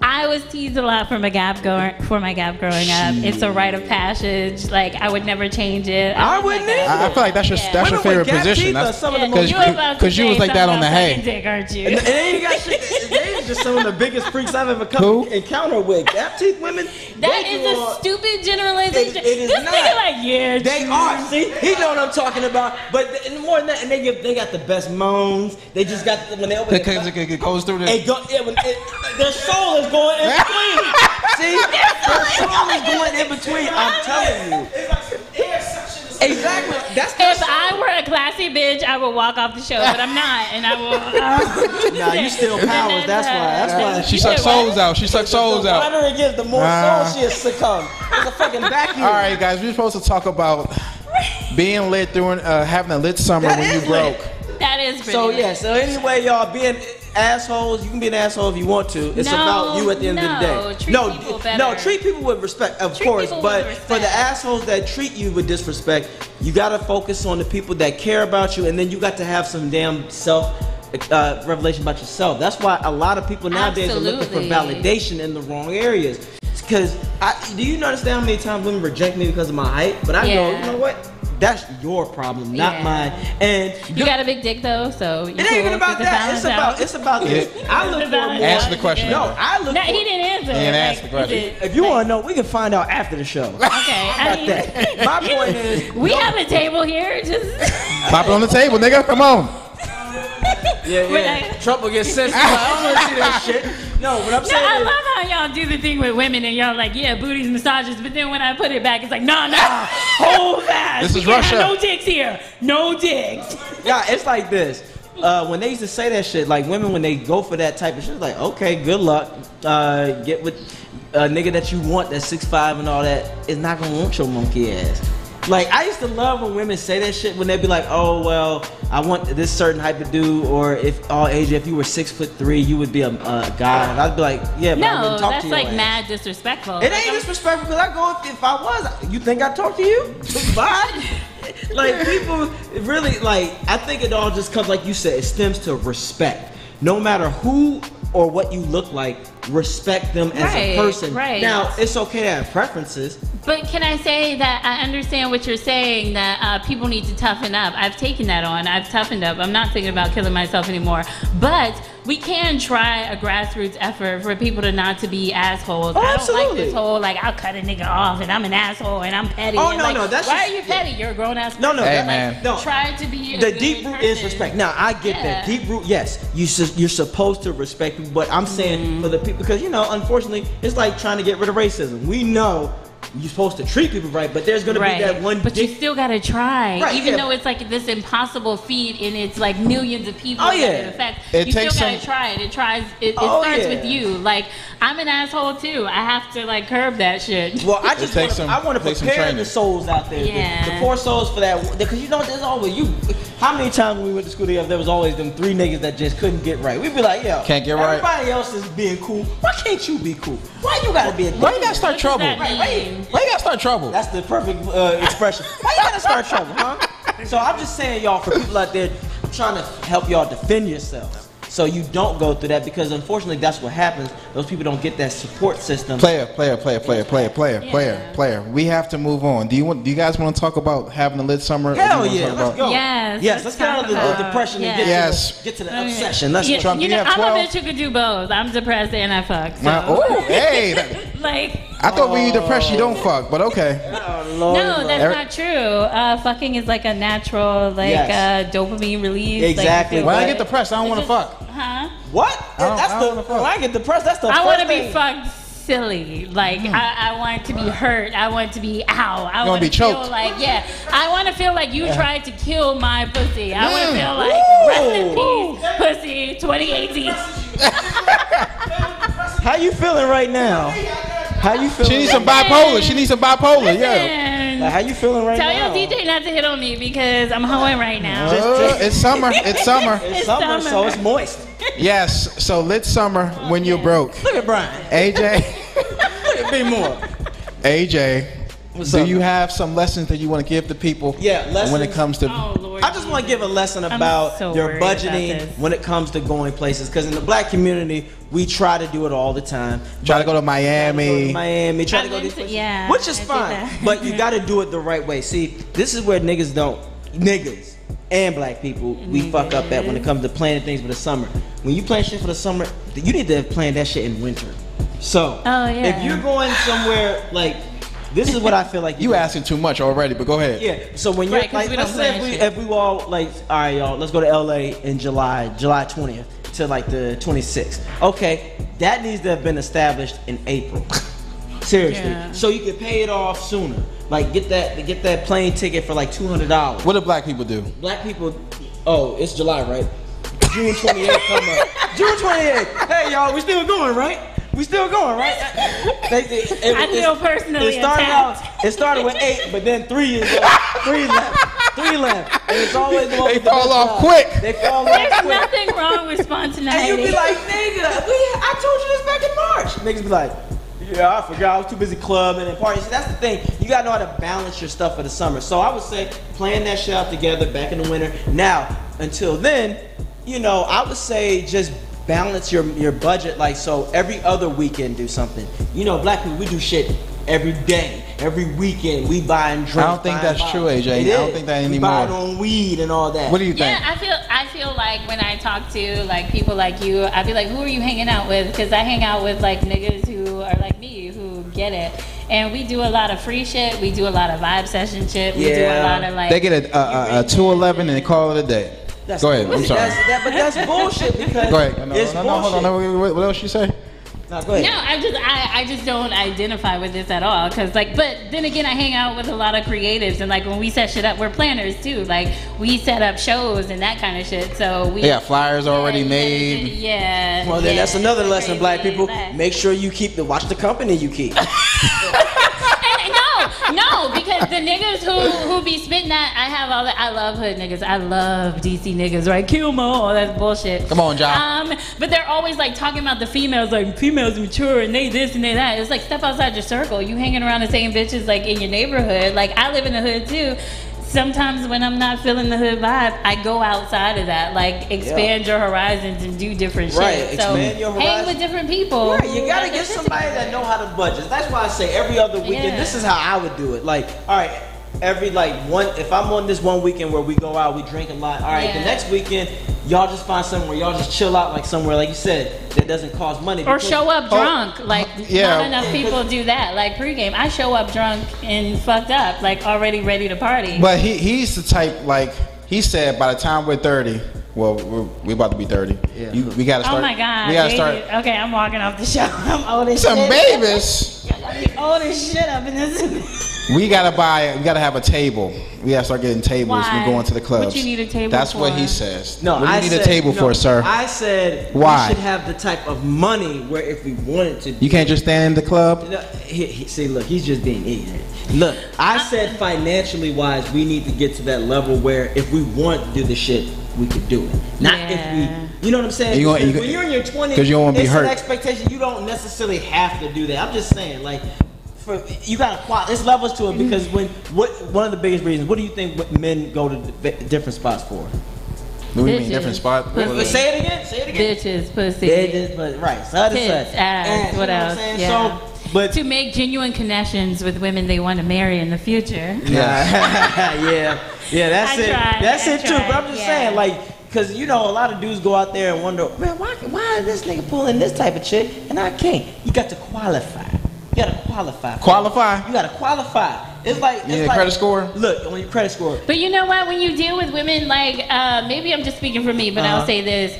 I was teased a lot for my gap growing up. It's a rite of passage. Like I would never change it. I wouldn't either. I feel like that's your Yeah. your Women with favorite gap position. teeth are That's some of the because most- because you was like that on the hay. Dick, aren't you? And then you got shit. They just some of the biggest freaks I've ever Who? encountered with. Gap teeth women. That they is do a all- stupid generalization. It is this not. nigga like, yeah, They true. are. See, he know what I'm talking about. But more than that, and they got the best moans. They just got when they open Because it goes through the. it go, yeah, their soul is going in between. See, their soul is going in between. I'm telling you. Exactly. If I were a classy bitch, I would walk off the show, but I'm not, and I will. Nah, you still powers. That's why. That's why. She sucks souls out. She sucks souls out. The harder it gets, the more souls she has succumbed. It's a fucking vacuum. All right, guys, we're supposed to talk about being lit during having a lit summer when you broke. That is pretty So lit. yeah. So anyway, y'all being assholes. You can be an asshole if you want to. It's about you at the end of the day. Treat people better. No, treat people with respect, of course. people But with for the assholes that treat you with disrespect, you gotta focus on the people that care about you, and then you got to have some damn self revelation about yourself. That's why a lot of people nowadays are looking for Absolutely. validation in the wrong areas. Because do you understand how many times women reject me because of my height? But I go, you know what? That's your problem, not mine. And you got a big dick though, so it ain't even about that. It's about this. I look for more. Answer the question. No, I look. No, for, he didn't answer. He didn't answer the question. If you want to know, we can find out after the show. Okay, I mean, that. My point is, we have a table here. Just Pop it on the table, nigga. Come on. yeah. Trump will get sensitive. I don't want to see that shit. No, what I'm saying I is, love how y'all do the thing with women and y'all like, yeah, booties, massages, but then when I put it back, it's like, nah, hold that. This is We can't Russia. have no dicks here. No dicks. yeah, it's like this. When they used to say that shit, like women when they go for that type of shit, it's like, okay, good luck. Get with a nigga that you want that's 6'5" and all that is not gonna want your monkey ass. Like I used to love when women say that shit when they be like, oh well, I want this certain type of dude, or if AJ, if you were 6'3", you would be a guy. And I'd be like, yeah, but I No, wouldn't talk that's to you. like mad disrespectful. It ain't disrespectful because I go if I was. You think I talk to you? Bye. Like people really like. I think it all just comes like you said. It stems to respect. No matter who or what you look like, respect them as a person. Right. Now it's okay to have preferences. But can I say that I understand what you're saying, that people need to toughen up. I've taken that on. I've toughened up. I'm not thinking about killing myself anymore. But we can try a grassroots effort for people to not to be assholes. Oh, I don't absolutely. like this whole, like, I'll cut a nigga off and I'm an asshole and I'm petty. Oh, and, no, like, no, that's why just- are you petty? You're a grown-ass person. No, no, Hey, that- man. no. Try to be a The good deep root is person. respect. Now I get that deep root. Yes, you're supposed to respect people, but I'm saying for the people because unfortunately, it's like trying to get rid of racism. We know you're supposed to treat people right, but there's gonna be that one. But you still gotta try, Right, even yeah. though it's like this impossible feat and it's like millions of people Oh, that yeah. it affects. It You still takes gotta some- try it. It Oh, starts yeah. with you. Like I'm an asshole too. I have to like curb that shit. Well, I just takes I want to takes some prepare training. the souls out there, Yeah. the poor souls for that, because there's always you. How many times when we went to school together, there was always them 3 niggas that just couldn't get right. We'd be like, yo, Can't get right. Everybody else is being cool. Why can't you be cool? Why you gotta be a Why you gotta start trouble? that Right, mean? Why you gotta start trouble? That's the perfect expression. Why you gotta start trouble, huh? So I'm just saying, y'all, for people out there trying to help y'all defend yourselves, so you don't go through that, because unfortunately that's what happens. Those people don't get that support system. Player. We have to move on. Do you guys want to talk about having a lit summer? Or do you Hell wanna yeah, talk let's about- go. Yes, Yes, let's let's get out of the talk about- depression and get, Yes. to the obsession. Let's Yeah, go. Trump, you you know, have I'm 12? a bitch who could do both. I'm depressed and I fuck. So. Oh, hey. Like, I thought when you depressed you don't fuck, but okay. no, that's not true. Fucking is like a natural, like Yes. dopamine release. Exactly. Like, When I get depressed, I don't want to fuck. huh? What? That's I the. don't wanna fuck. When I get depressed, that's the. I want to first be thing. fucked silly. Like I want to be hurt. I want to be ow. I wanna want be to feel choked. like I want to feel like you tried to kill my pussy. I want to feel like Ooh. rest in peace, pussy. 2018. How you feeling right now? How you feeling? She needs some right bipolar. She needs some bipolar. Yeah. Listen, now? How you feeling right tell now? your DJ not to hit on me because I'm hoeing right now. It's summer. It's summer. It's summer, summer. so it's moist. Yes. So lit summer when you're broke. Look at Brian. AJ. Be more. AJ. What's Do up? you have some lessons that you want to give to people? Yeah, when it lessons. comes to Oh Lord. I just want to give a lesson I'm about so your worried about budgeting this. when it comes to going places. Because in the black community, we try to do it all the time. try to go to Miami. Try to I go to went these to- places. yeah, Which is I did fine. that. But you got to do it the right way. See, this is where niggas and black people, we fuck up at when it comes to planning things for the summer. When you plan shit for the summer, you need to plan that shit in winter. So, Oh, yeah. if you're going somewhere like, this is what I feel like You asking too much already, but go ahead. Yeah. So when you're Right, 'cause like, we let's don't say plan shit. if we all like, all right, y'all, let's go to LA in July 20th to like the 26th. Okay, that needs to have been established in April. Seriously. Yeah. So you can pay it off sooner. Like get that plane ticket for like $200. What do black people do? Black people, oh, it's July, right? June 28th come up. June 28th. Hey y'all, we still going, right? We still going, right? I feel personally attacked. It started with 8, but then 3 is left. 3 left. And it's always the one They with the fall best off job. quick. They fall off There's quick. nothing wrong with spontaneity. And you be like, nigga, I told you this back in March. Niggas be like, yeah, I forgot. I was too busy clubbing and partying. See, that's the thing. You gotta know how to balance your stuff for the summer. So I would say plan that shit out together back in the winter. Now, until then, you know, I would say just balance your budget. Like, so every other weekend do something. You know, black people, we do shit every day. Every weekend we buying drinks. I don't think that's true, AJ. I don't think that We anymore. buying on weed and all that. What do you think? Yeah, I feel like when I talk to like people like you, I'd be like, who are you hanging out with? Because I hang out with like niggas who are like me, who get it. And we do a lot of free shit. We do a lot of vibe session shit. We do a lot of like. They get a 211 and they call it a day. Go ahead. I'm sorry. But that's bullshit because Go ahead. it's No, hold on. What else you say? No, go ahead. No, I just don't identify with this at all. Cause like, but then again, I hang out with a lot of creatives, and like when we set shit up, we're planners too. Like we set up shows and that kind of shit. So we They got flyers already made. Yeah. Well, then that's another lesson, black people. Relax. Make sure you watch the company you keep. No, because the niggas who be spitting that, I have all that. I love hood niggas. I love DC niggas, right? Kill 'em all. That's bullshit. Come on, John. But they're always like talking about the females, like females mature and they this and they that. It's like step outside your circle. You hanging around the same bitches like in your neighborhood. Like I live in the hood too. Sometimes when I'm not feeling the hood vibe, I go outside of that. Like expand your horizons and do different shit. Right, So expand your hang horizons. with different people. Right, you gotta Like, get it's just somebody that know how to budget. That's why I say every other weekend. Yeah. This is how I would do it. Like, all right, every like one. If I'm on this one weekend where we go out, we drink a lot. All right, the Yeah. next weekend, y'all just find somewhere y'all just chill out, like somewhere, like you said, that doesn't cost money. Or because- show up drunk. Like yeah. not enough people do that. Like pregame, I show up drunk and fucked up, like already ready to party. But he's the type, like he said, by the time we're 30, well, we're about to be 30. Yeah. We gotta start. Oh my God. We gotta baby. start. Okay, I'm walking off the show. I'm old as Some shit. babies. I'm old as shit up in this. We gotta have a table. We gotta start getting tables. Why? We're going to the clubs. What you need a table That's for? what he says. No, what do I you need said, a table no, for, sir? I said Why? we should have the type of money where if we wanted to. You can't just stand in the club. No, see, look, he's just being ignorant. Look, I said financially wise, we need to get to that level where if we want to do the shit, we could do it. Not if we, you know what I'm saying? You want- Because you- when you're in your 20s, 'cause you don't wanna be it's hurt. an expectation. You don't necessarily have to do that. I'm just saying, like, you gotta there's levels to it because one of the biggest reasons. What do you think men go to different spots for? What do you mean, Bitches. different spot? Pussy. Say it again. Say it again. Bitches, pussy, Bitches, but right, such and tits, such. ass, And, what you know else? I'm saying? Yeah. So, but to make genuine connections with women they want to marry in the future. yeah, that's I it. tried, That's I it too. tried, But I'm just yeah. saying, like, because you know, a lot of dudes go out there and wonder, man, why is this nigga pulling this type of chick and I can't? You got to qualify. You gotta qualify. Qualify? You gotta qualify. It's like You need a credit score? Look, on your credit score. But you know what? When you deal with women, like maybe I'm just speaking for me, but I'll say this: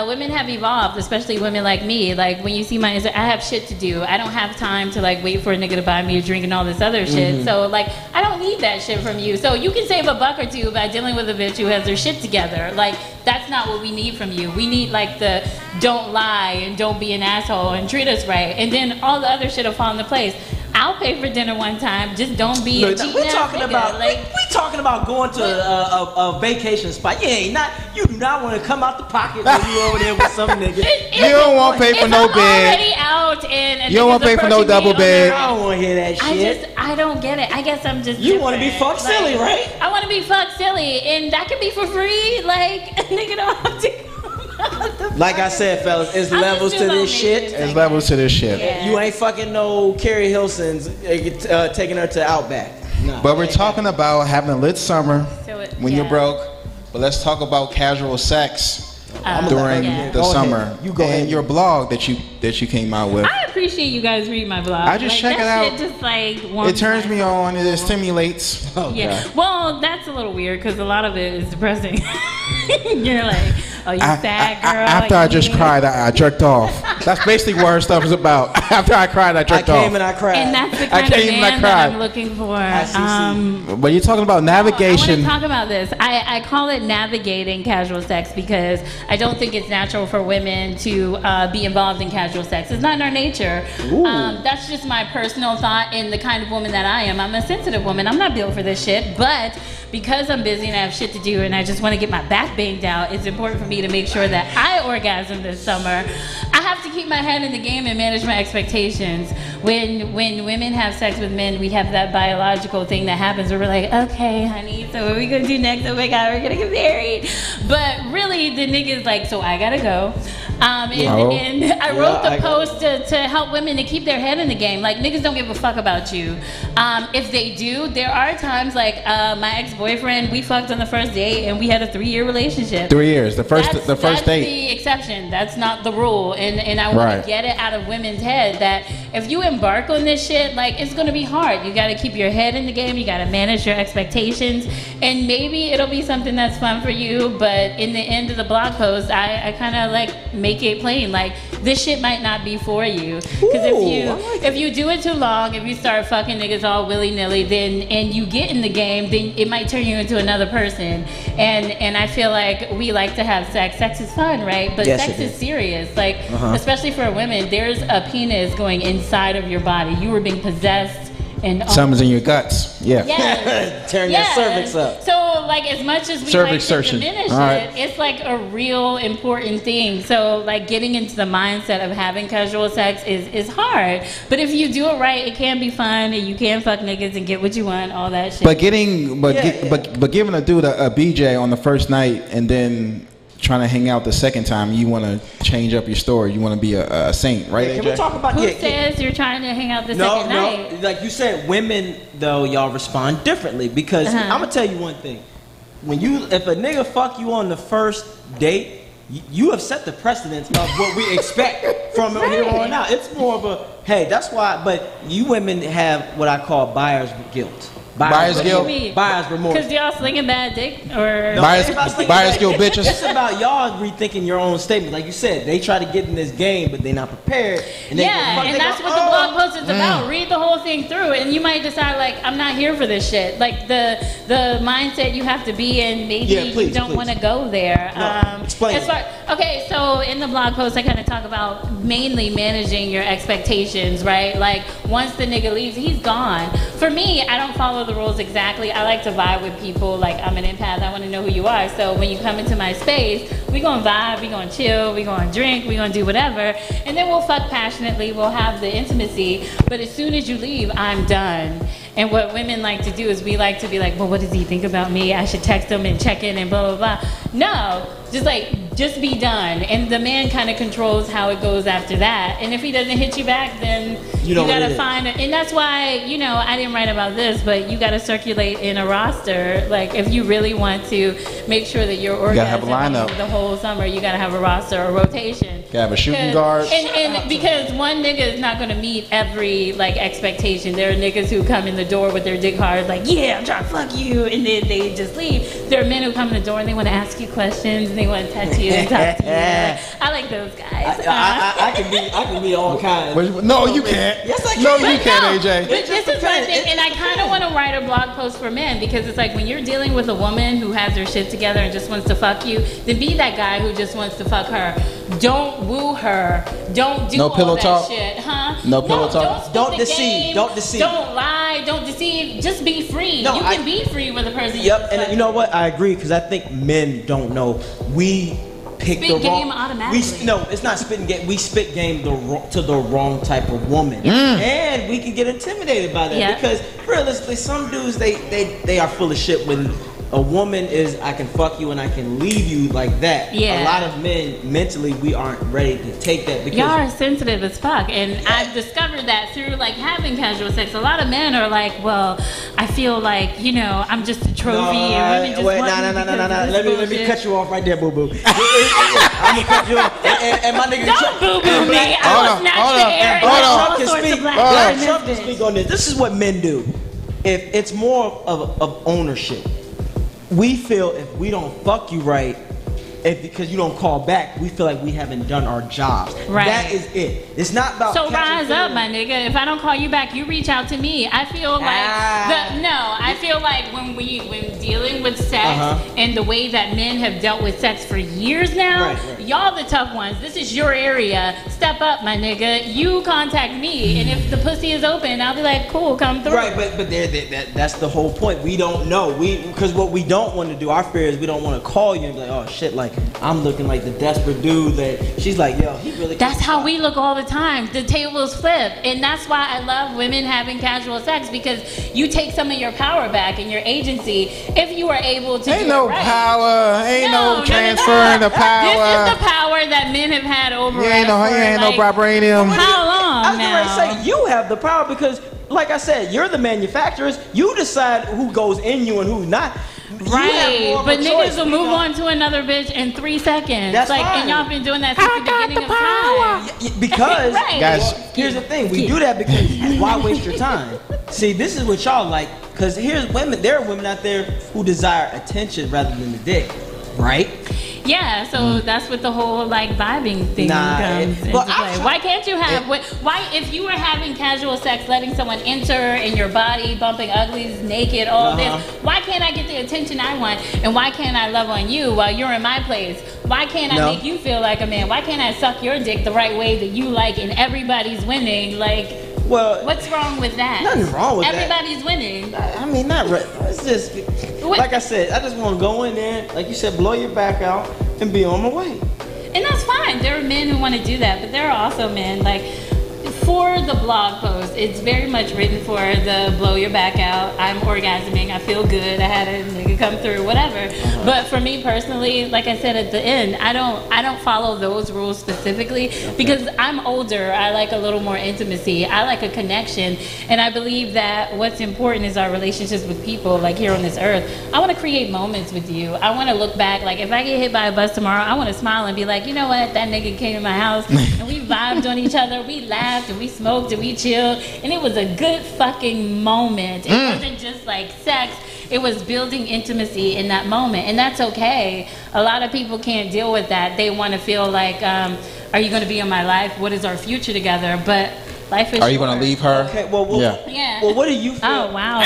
women have evolved, especially women like me. Like when you see my Instagram, I have shit to do. I don't have time to like wait for a nigga to buy me a drink and all this other shit. So like I don't need that shit from you. So you can save a buck or two by dealing with a bitch who has their shit together. Like that's not what we need from you. We need like the don't lie and don't be an asshole and treat us right, and then all the other shit will fall into place. I'll pay for dinner one time. Just don't be a Look, cheating we're ass talking nigga. about Like, we talking about going to a vacation spot. You do not want to come out the pocket when you over there with some nigga. You don't want to pay for if no I'm bed. already out and You don't want to pay for no double bed. I don't want to hear that shit. I don't get it. I guess I'm just. You wanna be different. fuck silly, right? I want to be fuck silly, and that can be for free. Like, nigga don't have to. Like I said, fellas, it's I'm levels just to too this low shit. maintenance, I There's levels to this shit. Yeah. You ain't fucking no Carrie Hilson's taking her to Outback. Nah, But we're talking about having a lit summer So it- when you're yeah. broke. But let's talk about casual sex during yeah. the Go ahead. summer. You go and ahead. your blog that you came out with. I appreciate you guys read my blog. I just check that it out. Shit just like It warms turns my me soul. on. It stimulates. Oh, Yeah. God. Well, that's a little weird because a lot of it is depressing. You're like, Oh, you sad girl. After I just cried, I jerked off. That's basically what her stuff is about. After I cried, I jerked off. I came and I cried. And that's the kind of man that I'm looking for. But you're talking about navigation. I want to talk about this. I call it navigating casual sex because I don't think it's natural for women to be involved in casual sex. It's not in our nature. That's just my personal thought and the kind of woman that I am. I'm a sensitive woman. I'm not built for this shit. But because I'm busy and I have shit to do and I just want to get my back banged out, it's important for me to make sure that I orgasm this summer. I have to keep my head in the game and manage my expectations. When women have sex with men, we have that biological thing that happens where we're like, okay, honey, so what are we gonna do next? Oh my God, we're gonna get married. But really, the nigga's like, so I gotta go. And I wrote the post to help women to keep their head in the game. Like, niggas don't give a fuck about you. If they do, there are times like my ex-boyfriend, we fucked on the first date and we had a 3-year relationship. 3 years, the first That's date. the exception. That's not the rule. And I want to get it out of women's head that if you embark on this shit, like, it's going to be hard. You got to keep your head in the game. You got to manage your expectations. And maybe it'll be something that's fun for you. But in the end of the blog post, I kind of like make it plain. Like, this shit might not be for you. Because if you do it too long, if you start fucking niggas all willy-nilly, and you get in the game, then it might turn you into another person. And I feel like we like to have sex. Sex is fun, right? But sex is serious. Like, especially for women, there's a penis going inside of your body. You were being possessed. And something's in your guts. Yeah. Yes. Tearing your cervix up. So, like, as much as we like to diminish it, it's like a real important thing. So, like, getting into the mindset of having casual sex is hard. But if you do it right, it can be fun, and you can fuck niggas and get what you want, all that shit. But giving a dude a BJ on the first night and then trying to hang out the second time, you want to change up your story. You want to be a saint, right? Can we talk about who says you're trying to hang out the second night? No, like you said, women though, y'all respond differently because I'm gonna tell you one thing. If a nigga fuck you on the first date, you have set the precedence of what we expect from here on out. It's more of a hey, that's why. But you women have what I call buyer's guilt. Buyer's guilt? Buyer's remorse. Because y'all slinging bad dick? Or buyer's guilt, bitches? It's about y'all rethinking your own statement. Like you said, they try to get in this game, but they're not prepared. And and that's what the blog post is about. Read the whole thing through, and you might decide, like, I'm not here for this shit. Like, the mindset you have to be in, maybe you don't want to go there. Explain. Okay, so in the blog post, I kind of talk about mainly managing your expectations, right? Like, once the nigga leaves, he's gone. For me, I don't follow the rules exactly. I like to vibe with people. Like, I'm an empath. I want to know who you are. So when you come into my space, we gonna vibe, we gonna chill, we gonna drink, we gonna do whatever, and then we'll fuck passionately. We'll have the intimacy. But as soon as you leave, I'm done. And what women like to do is we like to be like, well, what does he think about me? I should text him and check in and blah, blah, blah. No, just be done. And the man kind of controls how it goes after that. And if he doesn't hit you back, then you gotta find it. And that's why, I didn't write about this, but you gotta circulate in a roster. Like, if you really want to make sure that you're orgasming the whole summer, you gotta have a roster or rotation. You gotta have a shooting guard. And because one nigga is not gonna meet every, like, expectation. There are niggas who come in the door with their dick hard, like, yeah, I'm trying to fuck you, and then they just leave. There are men who come in the door and they want to ask you questions and they want to touch you and talk to you. Like, I like those guys. I can be all kinds. No, you can't. Yes, I can. No, you can't, AJ. But this is my thing, and I kind of want to write a blog post for men because it's like when you're dealing with a woman who has her shit together and just wants to fuck you, then be that guy who just wants to fuck her. Don't woo her. Don't do all that shit, huh? No pillow talk. Don't deceive. Don't deceive. Don't lie. Don't deceive. Just be free. You can be free with a person. Yep, and you know what? I agree because I think men don't know. We pick the wrong. Game automatically. No, it's not spitting game. We spit game to the wrong type of woman, and we can get intimidated by that because realistically, some dudes they are full of shit when a woman is I can fuck you and I can leave you like that. Yeah. A lot of men mentally we aren't ready to take that because y'all are sensitive as fuck, and I've discovered that through like having casual sex. A lot of men are like, well, I feel like I'm just a trophy, and women just want me. Let me cut you off right there, boo boo. I'm gonna cut you off, and my nigga. Don't boo boo me. I will snatch the air. Trump can speak on this. This is what men do. If it's more of ownership. We feel if we don't fuck you right, because you don't call back, we feel like we haven't done our jobs. Right. That is it. It's not about. So catching rise up, feelings. my nigga. If I don't call you back, you reach out to me. I feel like I feel like when dealing with sex and the way that men have dealt with sex for years now, y'all the tough ones. This is your area. Step up, my nigga. You contact me, and if the pussy is open, I'll be like, cool, come through. Right, but that's the whole point. We don't know. Because what we don't want to do, our fear is we don't want to call you and be like, oh shit, like I'm looking like the desperate dude that she's like, yo, he really. That's how we look all the time. The tables flip, and that's why I love women having casual sex, because you take some of your power back and your agency if you are able to. Ain't do no it right. power. Ain't no transferring the power. This is the power that men have had over us. You ain't no vibranium. How long I was now? going to say you have the power because, like I said, you're the manufacturers. You decide who goes in you and who's not. Right, but niggas will move on to another bitch in 3 seconds. That's like, fine. and y'all been doing that since the beginning of time. Because Right. Guys, here's the thing, we do that because why waste your time? See, this is what y'all like, because here's women, there are women out there who desire attention rather than the dick, right? Yeah, so that's what the whole like vibing thing comes into play. Why can't you have? Why, if you were having casual sex, letting someone enter in your body, bumping uglies, naked, all this, why can't I get the attention I want? And why can't I love on you while you're in my place? Why can't I make you feel like a man? Why can't I suck your dick the right way that you like and everybody's winning? Like, well, what's wrong with that? Nothing wrong with Everybody's winning. I mean, not really. It's just, like I said, I just want to go in there, like you said, blow your back out and be on my way. And that's fine. There are men who want to do that, but there are also men like, for the blog post, it's very much written for the blow your back out. I'm orgasming. I feel good. I had a nigga come through, whatever. But for me personally, like I said at the end, I don't follow those rules specifically because I'm older. I like a little more intimacy. I like a connection, and I believe that what's important is our relationships with people. Like here on this earth, I want to create moments with you. I want to look back. Like if I get hit by a bus tomorrow, I want to smile and be like, you know what? That nigga came to my house and we vibed on each other. We laughed. And we smoked and we chilled, and it was a good fucking moment. It wasn't just like sex, it was building intimacy in that moment, and that's okay. A lot of people can't deal with that. They want to feel like, are you going to be in my life? What is our future together? But life is Are you going to leave her? Okay, well, yeah. Well, what do you feel? Oh, wow.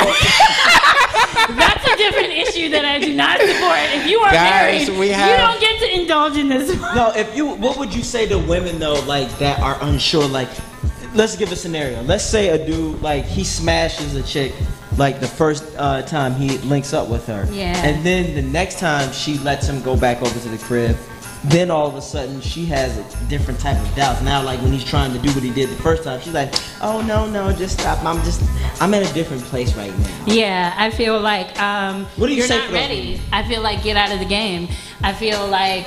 That's a different issue that I do not support. If you are Guys, married, you don't get to indulge in this. No, what would you say to women though, like that are unsure? Like, let's give a scenario. Let's say a dude, like he smashes a chick, like the first time he links up with her, and then the next time she lets him go back over to the crib. Then all of a sudden she has a different type of doubts. Now, like when he's trying to do what he did the first time, she's like, "Oh no, just stop. I'm in a different place right now." Yeah, I feel like what do you you're say not for those ready. women? I feel like get out of the game. I feel like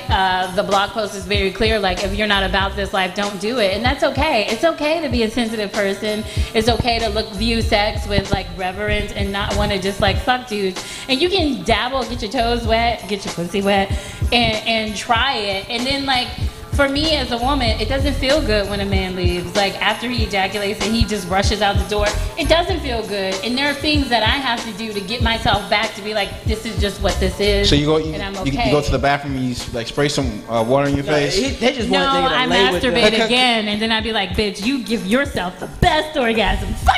the blog post is very clear. Like if you're not about this life, don't do it, and that's okay. It's okay to be a sensitive person. It's okay to view sex with like reverence and not want to just like fuck dudes. And you can dabble, get your toes wet, get your pussy wet, and try it. And then like for me as a woman, it doesn't feel good when a man leaves. Like after he ejaculates and he just rushes out the door, it doesn't feel good. And there are things that I have to do to get myself back to be like, this is just what this is. So you go to the bathroom and you like spray some water in your face? They just want to I lay with masturbate them. again, and then I'd be like, bitch, you give yourself the best orgasm. Fuck.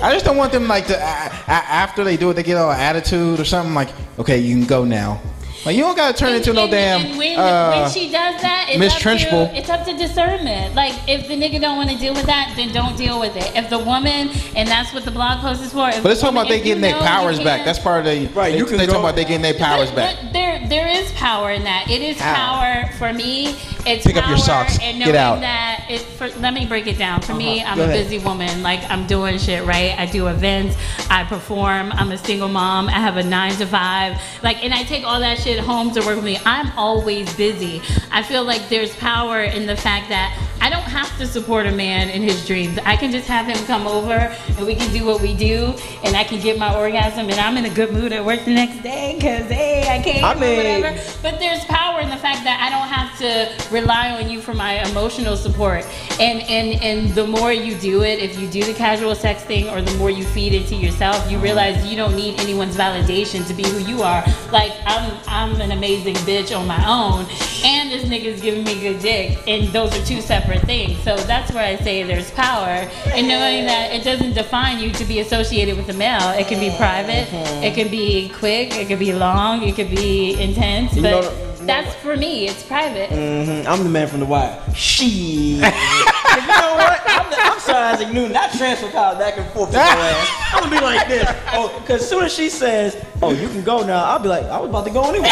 I just don't want them like to after they do it, they get all attitude or something like, okay, you can go now. Like you don't gotta turn into no damn. And when she does that, Miss Trenchbull. it's up to discernment. Like if the nigga don't want to deal with that, then don't deal with it. If the woman, and that's what the blog post is for. But it's talking about they getting their powers back. That's part of the right. You can they talking about they getting their powers back. There is power in that. It is power for me. It's Pick power up your socks. and Get knowing out. that let me break it down. For me, I'm Go a ahead. busy woman. Like I'm doing shit, right? I do events, I perform, I'm a single mom, I have a 9 to 5. Like, and I take all that shit home to work with me. I'm always busy. I feel like there's power in the fact that I I don't have to support a man in his dreams. I can just have him come over and we can do what we do, and I can get my orgasm, and I'm in a good mood at work the next day because, hey, I came or whatever. But there's power in the fact that I don't have to rely on you for my emotional support. And the more you do it, if you do the casual sex thing, or the more you feed into yourself, you realize you don't need anyone's validation to be who you are. Like, I'm an amazing bitch on my own, and this nigga's giving me good dick, and those are two separate things. So that's where I say there's power in knowing that it doesn't define you to be associated with a male. It can be private, it can be quick, it can be long, it could be intense, but that's for me, it's private. I'm the man from The Wire. She. You know what? I'm sorry, Isaac Newton. I transfer call back and forth with your ass. I'm gonna be like this. Oh, because as soon as she says, "Oh, you can go now," I'll be like, "I was about to go anyway."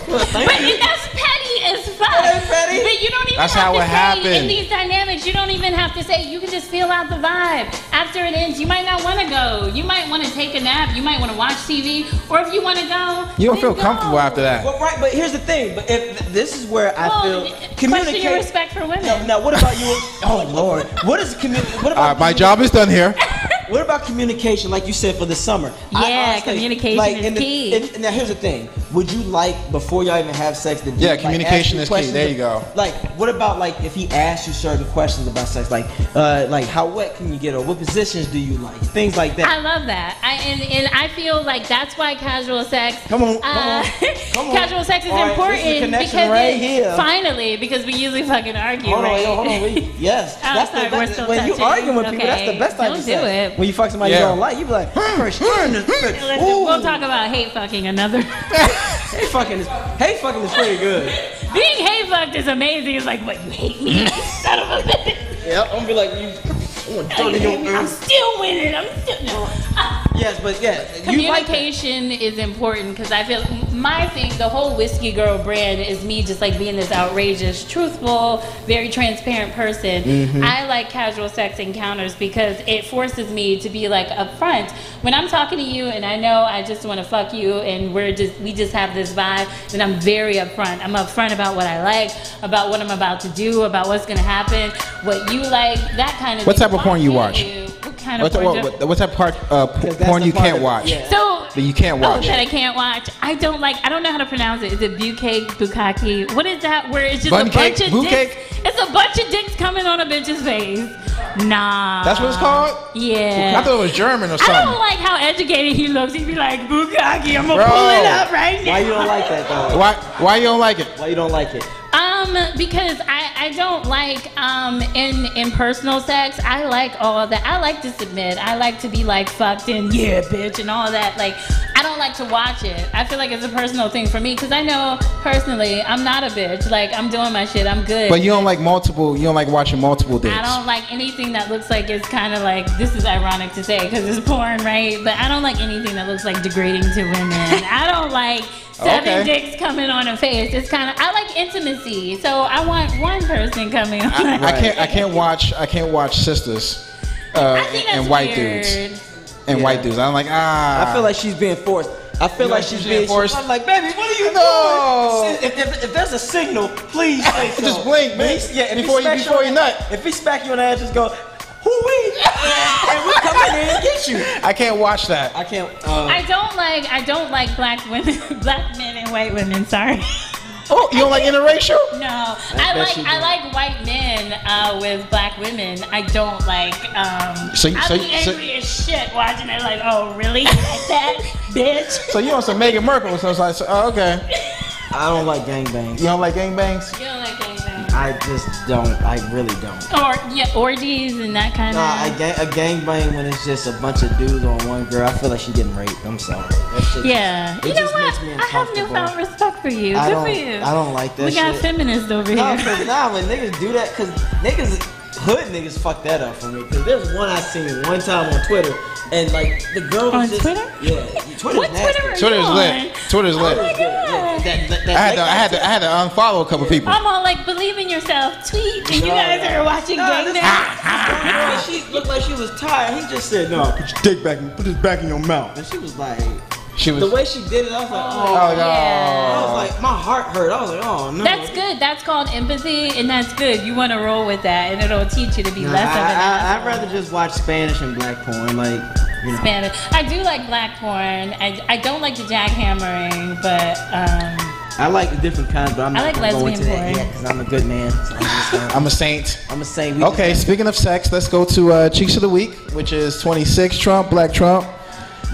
But that's petty as fuck. Petty. But you don't even That's have how to it say happened. in these dynamics. You don't even have to say. You can just feel out the vibe. After it ends, you might not want to go. You might want to take a nap. You might want to watch TV. Or if you want to go, You don't then feel go. comfortable after that. Well, right, but here's the thing. But if this is where I feel Question your respect for women. Now, what about you? Oh Lord, what is What about My job is done here. What about communication, like you said, for the summer? Yeah, communication is key. Now, here's the thing. Would you like, before y'all even have sex, to Yeah, communication is key. There you go. Like, what about, like, if he asks you certain questions about sex, like how wet can you get, or what positions do you like? Things like that. I love that. And I feel like that's why casual sex. Come on. Casual sex is All right, important this is the connection because right here. Finally, because we usually fucking argue. Hold on, right? hold on. Yes. I'm That's sorry, the we're best. still When you touching. arguing with people, that's the Okay, best type don't of do sex. it. When you fuck somebody you don't like, you be like, first, Listen, we'll talk about hate fucking another. Hate fucking is pretty good. Being hate fucked is amazing. It's like, what, you hate me? Son of a bitch. Yep, I'm gonna be like, you. I'm still winning. I'm still no. Yes, but yeah, communication is important because I feel my thing, the whole Whiskey Girl brand is me just like being this outrageous, truthful, very transparent person. I like casual sex encounters because it forces me to be like upfront. When I'm talking to you and I know I just want to fuck you and we just have this vibe, then I'm very upfront. I'm upfront about what I like, about what I'm about to do, about what's gonna happen, what you like, that kind of What thing. type of porn you watch? What kind of porn? What type of porn you can't watch? So That you can't watch. that I can't watch. I don't know how to pronounce it. Is it bukkake? What is that? Where it's just Bun a bunch cake? of Boo dicks. cake? It's a bunch of dicks coming on a bitch's face. Nah. That's what it's called? Yeah. I thought it was German or I something. don't like how educated he looks. He'd be like, bukkake, I'm gonna Bro. pull it up right now. Why you don't like that though? Why you don't like it? Why you don't like it? Because I don't like in personal sex. I like all that. I like to submit. I like to be like fucked and yeah, bitch, and all that. Like, I don't like to watch it. I feel like it's a personal thing for me because I know personally I'm not a bitch. Like, I'm doing my shit. I'm good. But you don't like watching multiple dicks. I don't like anything that looks like it's kind of like, this is ironic to say because it's porn, right? But I don't like anything that looks like degrading to women. I don't like 7 dicks coming on a face. It's kind of, I like intimacy, so I want one person coming on. I can't watch sisters I think that's and white weird. dudes and white dudes. I'm like I feel like she's being forced. I feel like she's being forced. I'm like, baby, what are you doing? If there's a signal, please say so. Just blink, man. Yeah, before you nut. If he smack you on the ass, just go, hoo-wee, and we come in here and get you. I can't watch that. I can't. I don't like black women, black men and white women. Sorry. Oh, you don't like interracial? No, I like white men with black women. I don't like. I'd be angry as shit watching it. Like, oh really? You like that, bitch? So you on some Meghan Markle or something? Oh, okay. I don't like gangbangs. You don't like gangbangs? You don't like gangbangs? I just don't. I really don't. Or orgies and that kind of. A gangbang when it's just a bunch of dudes on one girl. I feel like she's getting raped. I'm sorry. Yeah. You know what? I have newfound respect for you. Good for you. I don't like that We got shit. feminists over here. Nah, when niggas do that, cause hood niggas fuck that up for me. Cause there's one I seen one time on Twitter, and like the girl was On just Twitter? Yeah, Twitter's What nasty. Twitter are Twitter's you lit. on? Twitter's lit. Oh my God. I had to unfollow a couple people. I'm all like, believe in yourself, tweet, and you guys are watching gangbang. She looked like she was tired. He just said, "No, put your dick back. Put this back in your mouth." And she was like, She was. The way she did it, I was like, oh, Oh, no. I was like, my heart hurt. I was like, oh no. That's good. That's called empathy, and that's good. You want to roll with that, and it'll teach you to be less of an I'd asshole. rather just watch Spanish and black porn, like, you know. Spanish. I do like black porn. I don't like the jackhammering, but I like the different kinds, but I'm I not like gonna go lesbian into that porn. yet because I'm a good man. So I'm a saint. I'm a saint. Okay, speaking of sex, let's go to Cheeks of the Week, which is 26 Trump, Black Trump.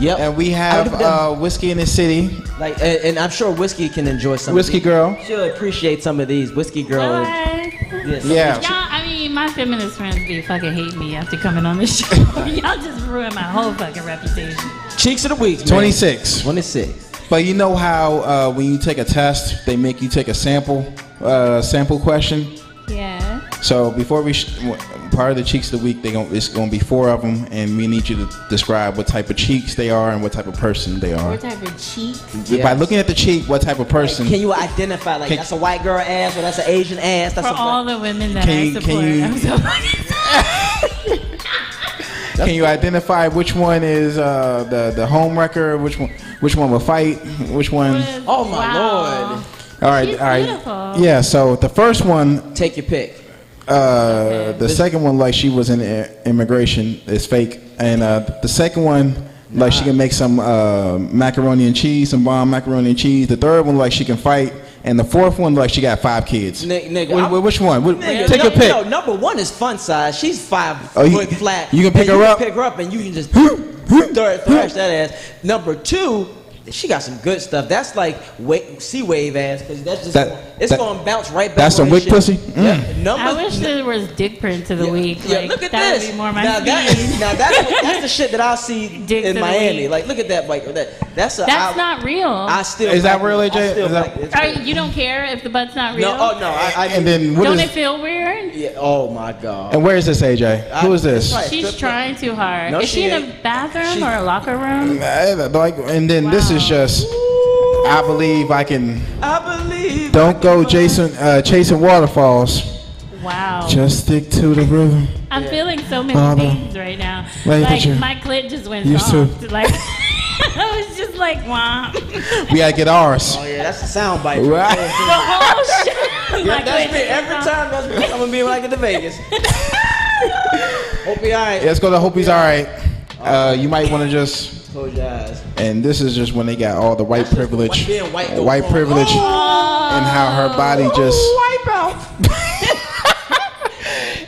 Yep. And we have Whiskey in the City. Like, and I'm sure Whiskey can enjoy some Whiskey of these. Girl. She'll appreciate some of these. Whiskey Girl is. Yeah. Y'all, I mean, my feminist friends be fucking hate me after coming on this show. Y'all just ruined my whole fucking reputation. Cheeks of the Week, man. 26. 26. But you know how when you take a test, they make you take a sample question? Yeah. So before part of the Cheeks of the Week, it's going to be 4 of them, and we need you to describe what type of cheeks they are and what type of person they are. What type of cheek? By looking at the cheek, what type of person? Can you identify, like, that's a white girl ass or that's an Asian ass? That's For all the women that I support. Can you identify which one is the home wrecker? Which one will fight? Which one? Oh my Lord! All right, She's all right. beautiful. Yeah. So the first one. Take your pick. The second one, like she was in immigration, is fake, and the second one, like she can make some macaroni and cheese, some bomb macaroni and cheese. The third one, like she can fight, and the fourth one, like she got 5 kids. Nigga, which one? Nigga, Take your pick. No, number one is fun size. She's 5 Oh, foot flat. you can pick and her up? Pick her up, and you can just thrash that ass. Number 2. She got some good stuff. That's like sea wave ass, because that's just it's gonna bounce right back. That's on some wick shit. pussy. Yeah. I wish there was dick prints of the week. Yeah, Like, look at that this. would be more my now, speed. that's the shit that I see Dicks of in the Miami. week. Like, look at that. Like That's not real. I still. Is that like real, it. AJ? I still Is that- like it. It's Are, cool. you don't care if the butt's not real? No, oh no. I And then what Don't is? it feel weird? Yeah. Oh my God. And where is this, AJ? Who is this? It's She's strip trying too hard. No, Is she in a ain't. bathroom or a locker room? Like, and then this is just. I believe I can. I believe. Don't go chasing waterfalls. Wow. Just stick to the rhythm. I'm feeling so many things right now. Like that you my clit just went used soft. to. Like I was just like, wow. We gotta get ours. Oh yeah, that's the sound bite. Right. The whole shit. Yeah, that's me every time. That's me. I'm gonna be when I get to Vegas. Hope he alright. Let's go to Hope He's Alright. You might want to just. Close your eyes. And this is just when they got all the white privilege, being white goes white wrong. privilege, and how her body just. Wipe out.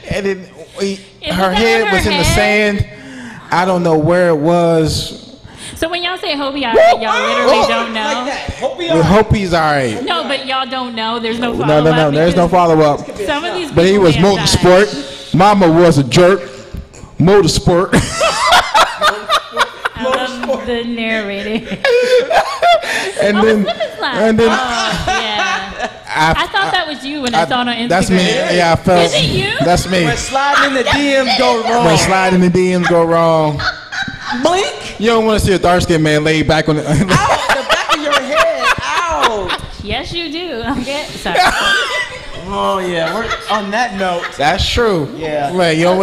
And then her that head her was in the head? sand. I don't know where it was. So when y'all say Hobie alright, y'all literally don't know. Like that. Hope he We alright. hope he's alright. No, but y'all don't know. There's no No, follow-up. no, no. There's no because follow up. Some of these But he people was may have died. motorsport. Mama was a jerk. Motorsport. I love the narrating. And Oh, then, it's Women's Lab. and then Oh, yeah. I thought that was you when I saw it on Instagram. That's me. Yeah, I felt. Is it you? That's me. When sliding in the DMs go wrong. When sliding the DMs go wrong. Blink. You don't want to see a dark skinned man laid back on the. Ow, the back of your head. Ow. Yes, you do. Okay. Sorry. Oh yeah. We're on that note. That's true. Yeah. Wait, yo,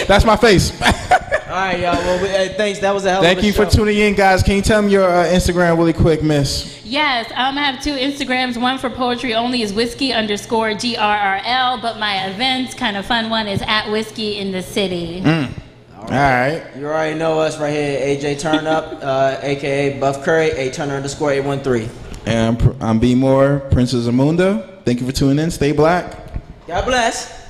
that's my face. All right, y'all. Well, thanks. That was a hell of a Thank you for show. tuning in, guys. Can you tell me your Instagram really quick, miss? Yes, I have 2 Instagrams. One for poetry only is whiskey_GRRL, but my events, kind of fun one, is at Whiskey in the City. All right. You already know us right here, AJ Turnup, aka Buff Curry, @Turner_813. And I'm B Moore, Princess Amunda. Thank you for tuning in. Stay black. God bless.